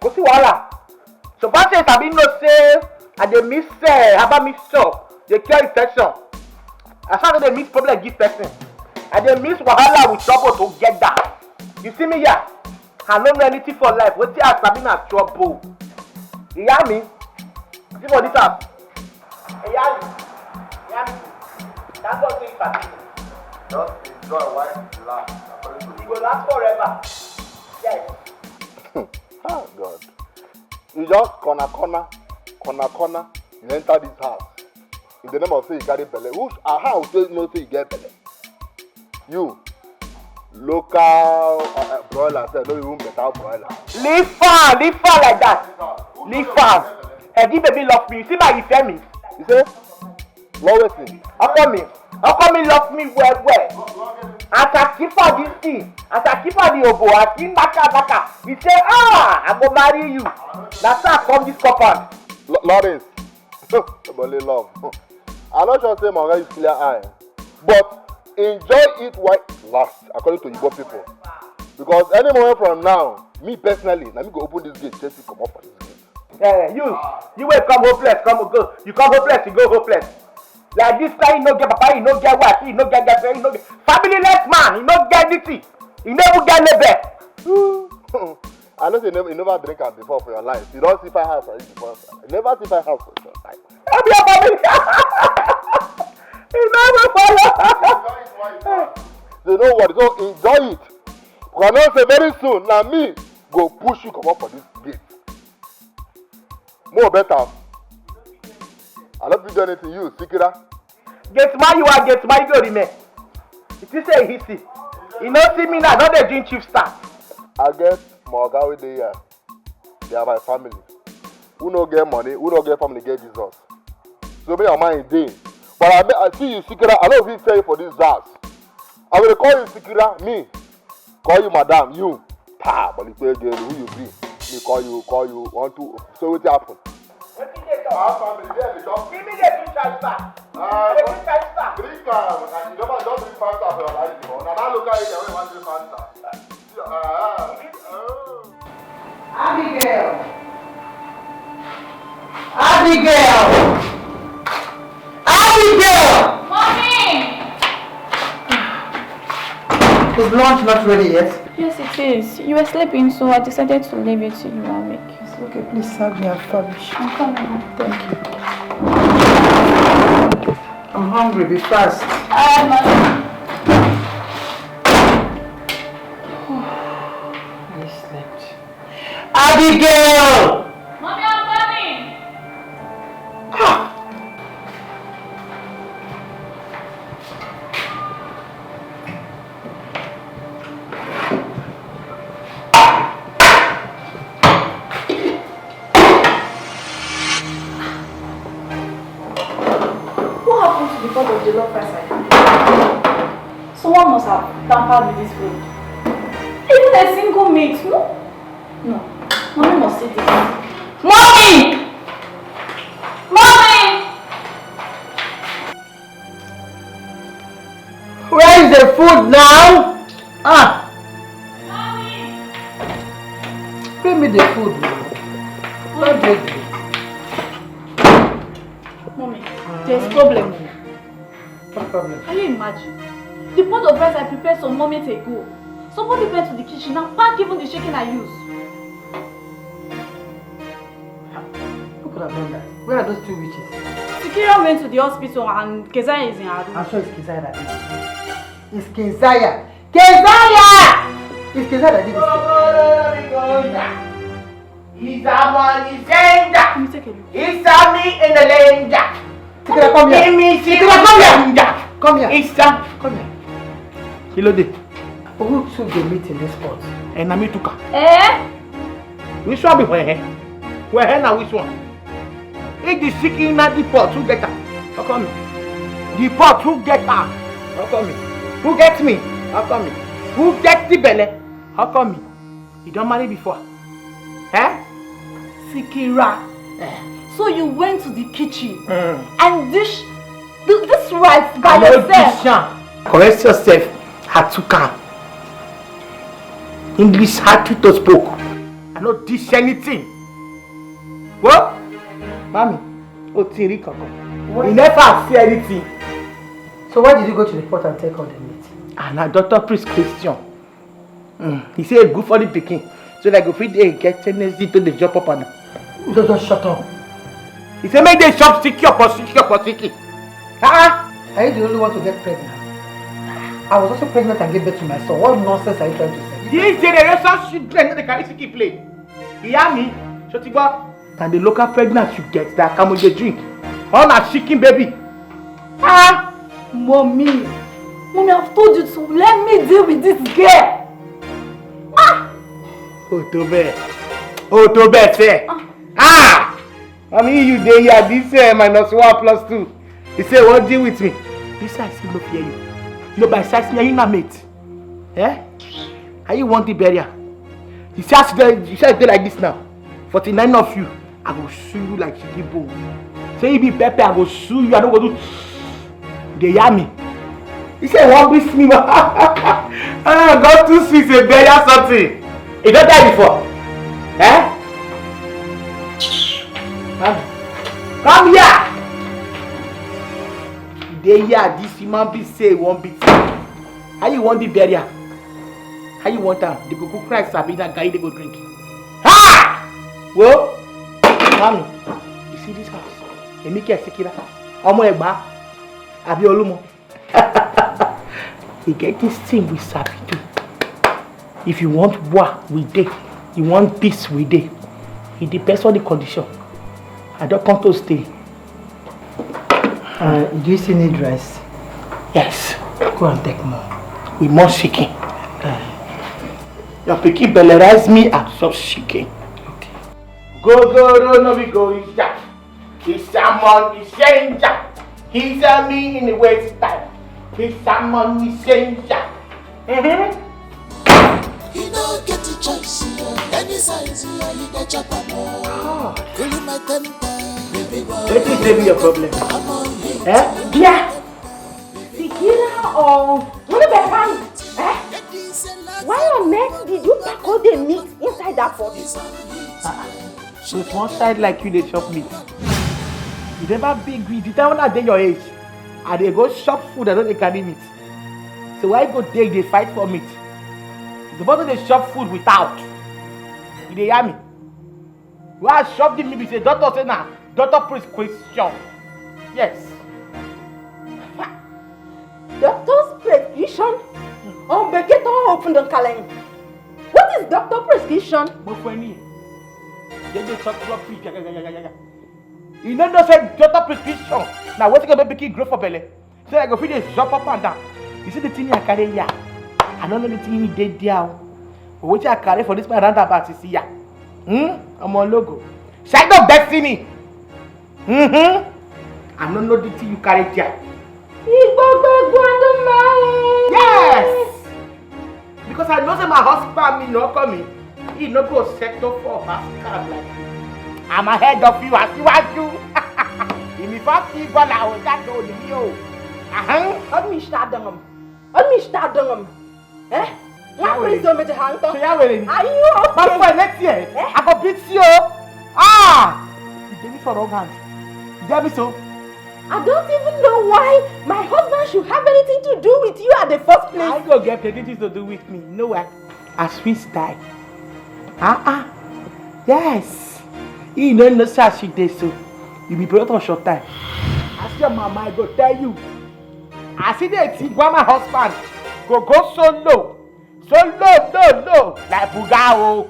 Speaker 7: Go see wahala. So far say sabi no say I dey miss Harbour mixture. Dey cure infection. As far as they miss problem give person. I dey miss wahala with trouble together. You see me here? I no know anything for life. Wetin I sabi na trouble. You hear me? See for this house. You hear me? That's what you sabi.
Speaker 3: Just enjoy while it lasts.
Speaker 7: It go last forever. Yes.
Speaker 3: Oh God. You just corner. You enter this house. In the name of say you carry belle. How say no say you get belle? You local broiler say no even better broiler.
Speaker 7: Leave farm like that. Leave farm. Eddie baby love me. You see my me.
Speaker 3: You say? Love me.
Speaker 7: How come me love me well. As I keep on this thing, as I keep on the obo, I keep baka. He say, I go marry you. That's how I come this compound.
Speaker 3: Lawrence, only love. I'm not sure say my guy is clear eye, but enjoy it while it lasts, according to Igbo people. Because any moment from now, me personally, let me go open this gate, just to come up for this gate.
Speaker 7: You will come hopeless, go. You come hopeless, you go hopeless. Like this guy, he no get papa, he no get wife, he no get girlfriend, he no get familyless man, he no get anything, he never get label.
Speaker 3: I know you never drink am before for your life. You don't see 5 house for it before. You never see 5 house for your life.
Speaker 7: I be a family. He never follow.
Speaker 3: So you know what? So enjoy it. Because I know say very soon, now me go push you come up for this gate. More better. I don't do anything you, Sikira.
Speaker 7: Get my you are get my go remain. It is a history. You know see me now, not the drink chief star.
Speaker 3: I get my guy with the here. They are my family. Who no get money, who no get family get Jesus. So me and mine day. But I see you Sikira, I don't even tell you for this house. I will call you Sikira, me. Call you madam, you. But if you girl, who you be? Me call you, 1, 2. So what happen? Our family, there we go.
Speaker 7: Give me the drink transfer. The drink transfer.
Speaker 3: Drink and you don't drink Fanta for your life. Now that look at it, you want to drink Fanta.
Speaker 5: Abigail!
Speaker 9: Mommy!
Speaker 5: Is lunch not ready yet?
Speaker 9: Yes, it is. You were sleeping, so I decided to leave it till you are awake.
Speaker 5: Okay, please serve me and furnish.
Speaker 9: I'm coming.
Speaker 5: Thank you. I'm hungry, be fast.
Speaker 9: Mommy.
Speaker 5: I slept. Abigail!
Speaker 9: Mommy, I'm coming.
Speaker 10: What happened?
Speaker 9: come to the pot of the love price I did. Someone must have tampered with this food. Even a single mate, no? No. Mommy must see this. Mommy! Mommy!
Speaker 5: Where is the food now? Ah!
Speaker 9: Mommy!
Speaker 5: Bring me the food now. What did you?
Speaker 9: Mommy, there's a problem.
Speaker 5: What problem?
Speaker 9: Can you imagine? The pot of rice I prepared some moments ago. Somebody went to the kitchen and packed even the chicken I used.
Speaker 5: Who could have done that? Where are those two witches?
Speaker 9: Sikira went to the hospital and Keziah is in her room.
Speaker 5: I'm sure it's Keziah that did it. It's Keziah! Keziah! It's Keziah that did this.
Speaker 7: He's a man, he's danger.
Speaker 9: Can you take a look?
Speaker 7: He's a me in the danger.
Speaker 5: Sikira, come here.
Speaker 7: Sikira, come here.
Speaker 5: Come here.
Speaker 7: He's a... Come here. Kilo de.
Speaker 5: Who took the meat in this pot?
Speaker 7: And Nami took her.
Speaker 9: Eh?
Speaker 7: Which one be where? Where now which one? If the chicken not the pot, who get her? How come me? The pot, who get her? How come me? Who gets me? How come me? Who gets the belly? How come me? You don't marry before? Eh?
Speaker 9: Sikira. So you went to the kitchen and dish this rice by yourself?
Speaker 7: Correct yourself. Had to come. English had to spoke. I don't dish anything. What? Mommy, Otiri Koko. You never see anything.
Speaker 5: So why did you go to the pot and take all the meat?
Speaker 7: And a doctor prescription. He said good for the picking. So like if they get tendency to the job up and
Speaker 5: Just shut up.
Speaker 7: he said make the shop sticky up or sticky up or sticky.
Speaker 5: Are you the only one to get pregnant? I was also pregnant and gave birth to my son. What nonsense are you trying to say?
Speaker 7: This generation children they carry sticky play. You hear me? Shotiba. And the local pregnant you get that come with the drink. On a chicken baby.
Speaker 9: Mommy, I've told you to let me deal with this girl.
Speaker 7: Otobe, say. I mean you dey here this -1 + 2. He say what deal with me? This side still no fear you. No by size me, you not mate. Eh? How you want the barrier? You say they like this now. 49 of you, I will sue you like chicken bone. Say you be pepper, I will sue you. I don't go do. They hear me. He said one beat me. God too sweet a barrier something. You don't die before. Eh? Come here. They hear this human being say one beat. How you want the barrier? How you want them? They go cry, Sabina, guy, they go drink. Ha! Well, mommy, you see this house? They make a Sikira. Omo Egba, Abi Olumo. We get this thing with Sabitu. If you want war, we dey. You want peace, we dey. It depends on the condition. I don't come to stay.
Speaker 5: Do you still need rice?
Speaker 7: Yes.
Speaker 5: Go and take more.
Speaker 7: We must chicken. Your pikin bellerize me and stop chicken. Okay. Go, no, we go, he's that. He's someone, he's danger. He's a me in the waste time. He's someone, he's danger.
Speaker 4: You don't get the choice, any size, you get chop more. Cool my temper, baby boy.
Speaker 7: Let me tell you your problem. Eh?
Speaker 8: Yeah. Sikira or what about hand? Eh? Why on earth did you pack all the meat inside that pot?
Speaker 7: So it's one side like you, they chop meat. You never be greedy. That one at your age. And they go shop food and don't they carry meat. So why go there, they fight for meat? The bottom they shop food without. You dey hear me? Why shop the meat? Say doctor say na doctor prescription. Yes.
Speaker 8: Doctor's prescription? Oh, but get all open the calendar. What is doctor prescription?
Speaker 7: They chop free. You know say doctor prescription. Now what's gonna make you grow for belly? So I go feed the shop up and down. You see the thing I carry here? I don't know the thing you did there. But what I carry for this my roundabout is here. I'm on logo. Shadow of destiny. I don't know the thing you carry there. Yes! Because I know that my husband me not coming. He not go settle for Pascal like I'm ahead of you as you want you. If you fuck people now, that don't you.
Speaker 5: Let me start them. Eh? What is the matter, Hunter? Are you okay?
Speaker 7: But for next year, I go beat you. Ah! You gave me for wrong hand. You gave me so.
Speaker 5: I don't even know why my husband should have anything to do with you at the first place.
Speaker 7: I go get anything to do with me. No way. As we die. Yes. You know no such she did so. You be brought on short time. Ask your mama, I go tell you. I see the thing why my husband go so low. So low, like Bugao.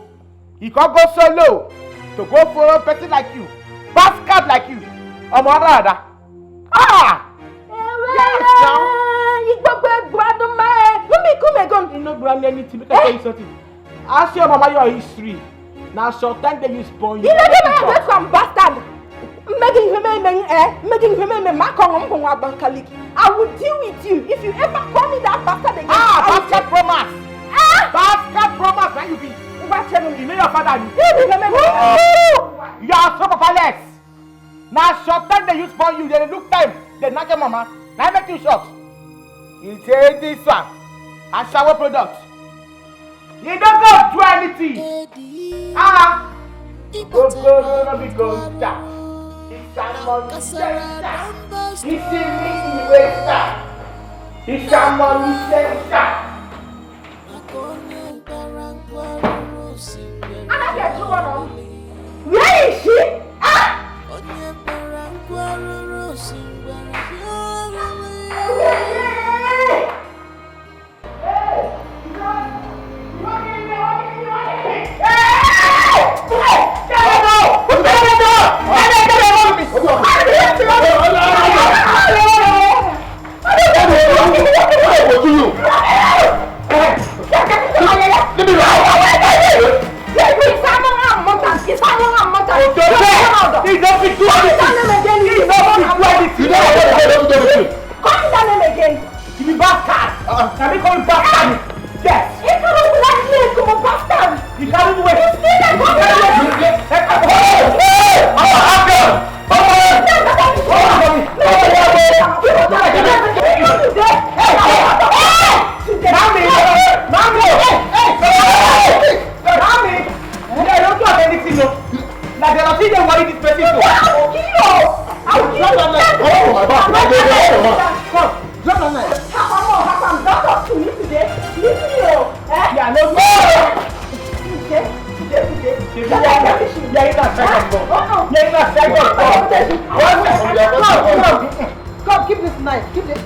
Speaker 7: He can't go so low to go for a person like you. Bastard like you. Or more rather. Ah! Yes, now.
Speaker 5: You go back, brother, man. Let me come again.
Speaker 7: You know, brand anything. Let me tell you something. Ask your mama your history. Now, short time they use porn.
Speaker 5: You know, get from bastard. Making him I will deal with you if you ever call me that bastard again.
Speaker 7: Bastard promise. Bastard promise. Where you be? You know your father. You are so powerless. Now, short time they use porn you. They look time. They knock your mama. Now, make you shocked. You take this one. A shower product. You don't go do anything. Go down. It's a money center. It's a meeting waster. It's a money center.
Speaker 5: Where is she?
Speaker 11: Come, keep this knife. Keep this.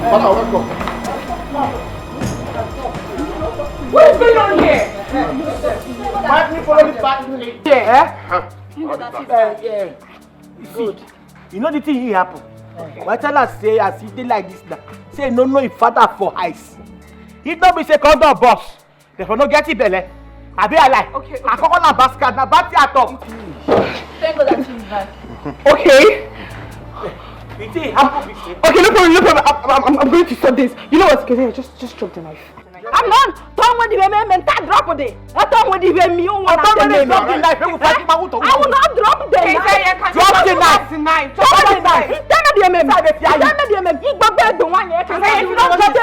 Speaker 2: Mama, welcome.
Speaker 7: What is going on here? Let me follow this back. Yeah. Good. You know the thing here happen. Why tell us say as he did like this now? Say no if father for eyes. He don't be say come down boss. Therefore no get it belly. I be alive. Okay. I come on a basket now back at all.
Speaker 9: Thank God that he's back.
Speaker 8: Okay.
Speaker 7: Okay,
Speaker 8: no problem. I'm going to stop this. You know what? Just drop the knife.
Speaker 5: I'm not. Don't want the women drop it. I don't want the women you want to
Speaker 7: drop the knife. I will not
Speaker 5: drop the knife.
Speaker 7: Drop the knife.
Speaker 5: Drop the knife. Tell me the women. You go back the one. If you don't drop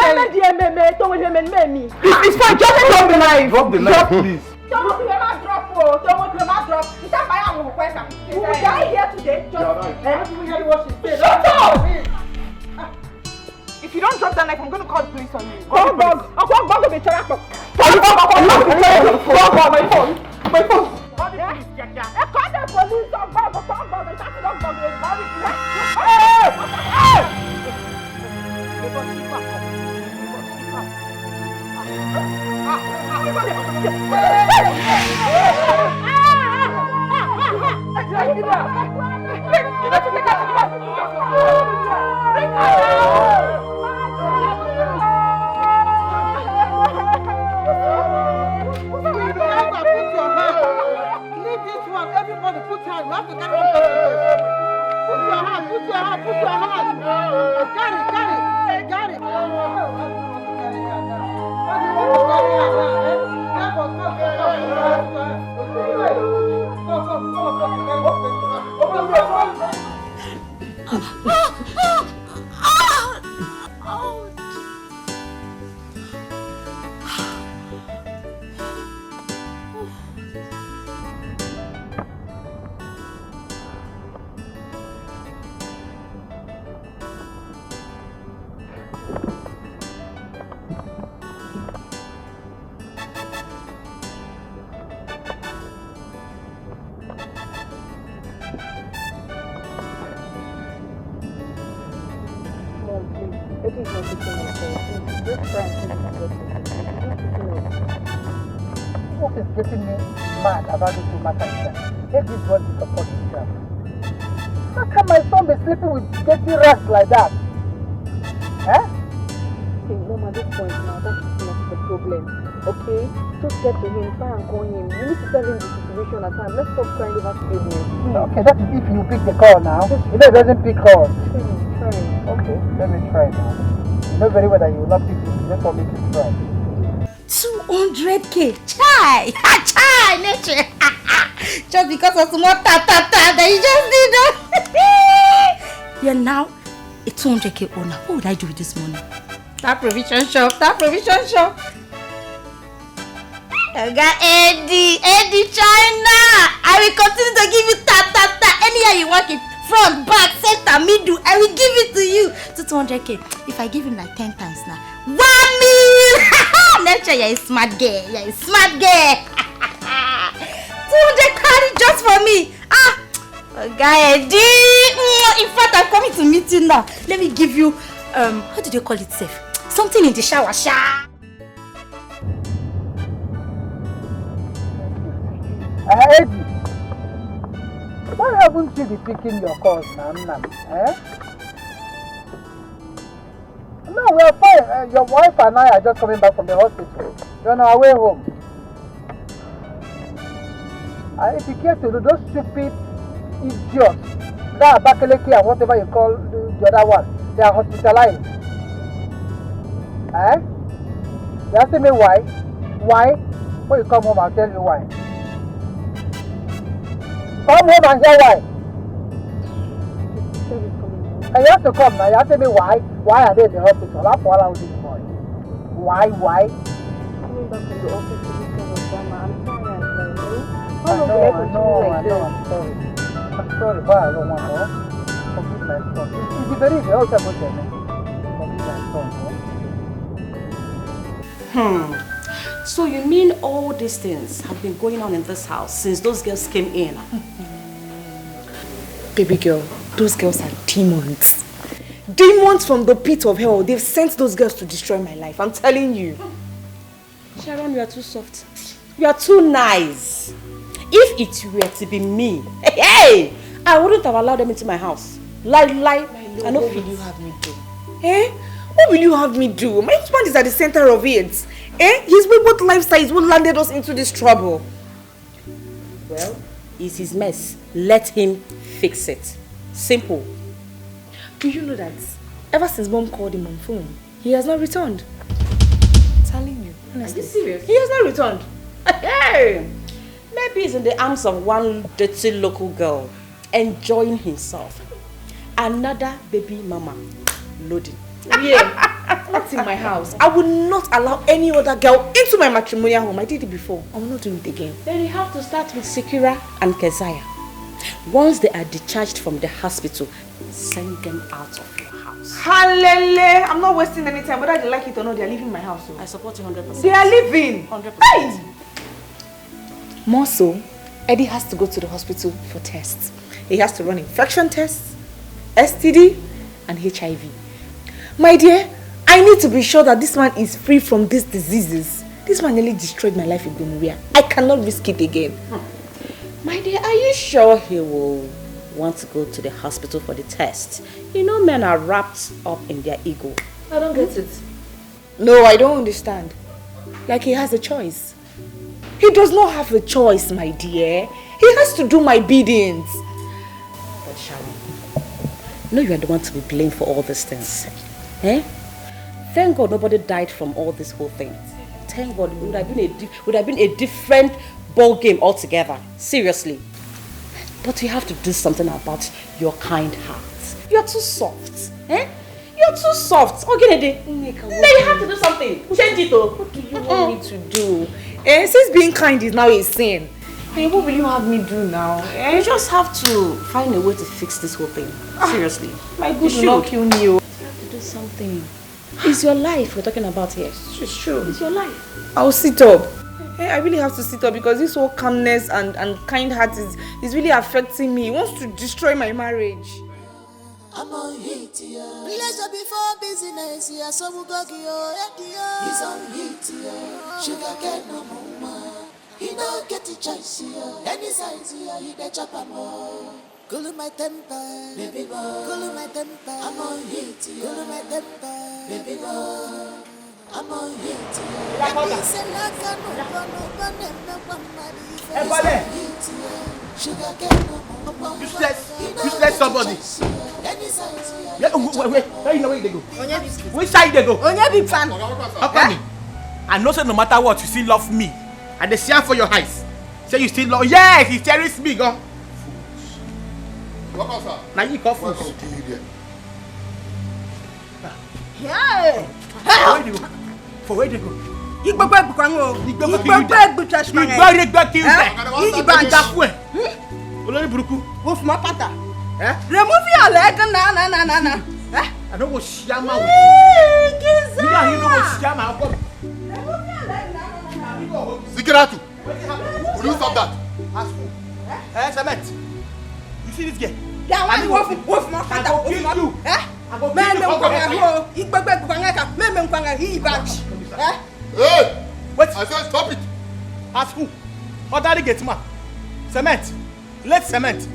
Speaker 5: the women, don't me.
Speaker 8: It's fine. Just drop the knife.
Speaker 2: Drop the knife, please.
Speaker 5: Don't want the drop. Don't want the drop. Is that my own question? We will die here today. Shut up!
Speaker 8: If you don't drop that knife, I'm going to call the police on you.
Speaker 5: My phone.
Speaker 7: My phone.
Speaker 5: Call the police. Hey!
Speaker 11: Put your hand. Carry. What is getting me mad about this matter is that Eddie's what is supporting himself. How can my son be sleeping with dirty rats like that? Eh?
Speaker 8: Okay, Mom, at this point now, that's not the problem. Okay? Just get to him, try and call him. You need to tell him the situation at hand. Let's stop crying over business.
Speaker 11: Okay, that is if you pick the call now. You know it doesn't pick calls.
Speaker 8: Try.
Speaker 11: Okay, let me try now. You know very well that you will not pick this. Just for me to try.
Speaker 13: 200k. Chai! Chai! Nature! Just because of small that you just did that. You're now a 200k owner. What would I do with this money? That provision shop. I got Eddie China. I will continue to give you anyhow you want it. Front, back, center, middle. I will give it to you. To 200k. If I give him like 10 times now. 1 million! Nature, you're a smart girl. 200 carry just for me. Guy Eddie. In fact, I'm coming to meet you now. Let me give you, how do they call it safe? Something in the shower.
Speaker 11: Eddie, why haven't you been picking your calls now? Eh? No, we are fine. Your wife and I are just coming back from the hospital. You're on our way home. If you care to do those stupid idiots, that Abakaleke and whatever you call the other one, they are hospitalized. Eh? They asking me why? Why? When you come home, I'll tell you why. Come home and hear why. And you have to come now. You have to tell me why. Why are they in the hospital? That's what I was doing for you. Why?
Speaker 8: Coming back from the office to this kind of drama. I'm tired,
Speaker 11: I know. I'm sorry, but I don't want to. Forgive my son. It's very easy. I'll tell you. Forgive my son.
Speaker 6: So you mean all these things have been going on in this house since those girls came in?
Speaker 8: Baby girl, those girls are demons. Demons from the pit of hell. They've sent those girls to destroy my life. I'm telling you.
Speaker 6: Sharon, you are too soft. You are too nice. If it were to be me, hey, I wouldn't have allowed them into my house. Lie. I know what will you have me do?
Speaker 8: Eh? What will you have me do? My husband is at the center of it. Eh? His wayward lifestyle is what landed us into this trouble.
Speaker 6: Well, it's his mess. Let him fix it. Simple.
Speaker 8: Do you know that ever since Mom called him on phone, he has not returned? I'm telling you. Honestly.
Speaker 6: Are you serious?
Speaker 8: He has not returned.
Speaker 6: Hey! Maybe he's in the arms of one dirty local girl, enjoying himself. Another baby mama loading.
Speaker 8: Yeah, not in my house. I will not allow any other girl into my matrimonial home. I did it before. I will not do it again.
Speaker 6: Then you have to start with Sekira and Keziah. Once they are discharged from the hospital, send them out of your house.
Speaker 8: Hallelujah! I'm not wasting any time. Whether they like it or not, they are leaving my house.
Speaker 6: I support you 100%.
Speaker 8: They are leaving.
Speaker 6: 100%.
Speaker 8: Hey! More so, Eddie has to go to the hospital for tests. He has to run infection tests, STD, and HIV. My dear, I need to be sure that this man is free from these diseases. This man nearly destroyed my life with gonorrhea. I cannot risk it again.
Speaker 6: My dear, are you sure he will want to go to the hospital for the test? You know men are wrapped up in their ego.
Speaker 8: I don't get it. No, I don't understand. Like he has a choice. He does not have a choice, my dear. He has to do my biddings.
Speaker 6: But Sharon, You know you are the one to be blamed for all these things. Eh? Thank God nobody died from all this whole thing. Thank God, it would have been a different ball game altogether. Seriously. But you have to do something about your kind heart. You're too soft. Eh? You're too soft. Okay, then you have to do something. Change it though. What do you want me to do?
Speaker 8: Since being kind is now a sin, what will you have me do now?
Speaker 6: You just have to find a way to fix this whole thing. Seriously.
Speaker 8: My good will not kill me.
Speaker 6: You have to do something. It's your life we're talking about here.
Speaker 8: It's true.
Speaker 6: It's your life.
Speaker 8: I'll sit up. I really have to sit up because this whole calmness and kind heart is really affecting me. It wants to destroy my marriage.
Speaker 4: I'm on hit, yeah. Pleasure before business, yeah. So we go he's on hit, yeah. Sugar get no more. He don't get the choice, yeah. Any size, yeah. He the chop more. Cool my temper, baby boy. Cool my temper. I'm on hit, yeah. Cool my temper, baby boy. I'm on hit, yeah. Sugar get no more.
Speaker 7: Useless somebody. Wait, where you know where they go? Which side they go?
Speaker 1: Big fan.
Speaker 7: I know say no matter what, you still love me. And they see for your eyes. Say you still love. Yes, he cherishes me, go. Now you go for
Speaker 1: Yeah.
Speaker 7: For where they go?
Speaker 1: You go back to Remove your leg, na.
Speaker 7: I don't go shama with you. You know what shama? Remove your leg, na.
Speaker 3: Zikiratu, will you stop that?
Speaker 7: Ask who? Cement. You see this girl?
Speaker 1: Yeah, why wolf my father?
Speaker 7: I go kill you.
Speaker 1: I go
Speaker 3: Hey!
Speaker 7: Wait.
Speaker 3: I said stop it.
Speaker 7: Ask who? Order the gate man. Cement. Let's cement.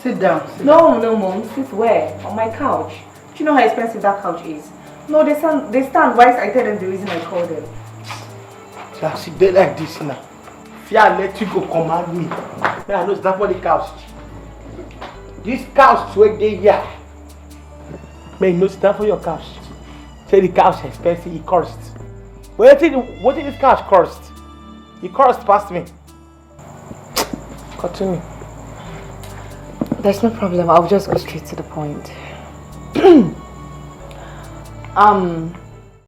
Speaker 8: Sit down. No, Mom. Sit where? On my couch. Do you know how expensive that couch is? No, they stand. Why I tell them the reason I called them?
Speaker 7: So sit there like this now. If I let you go command me, then I know it's not for the couch. This couch where they here. Man, no stand for your couch. Say the couch expensive, it cost. What did this couch cost? It cost past me. Continue.
Speaker 8: There's no problem. I'll just go straight to the point.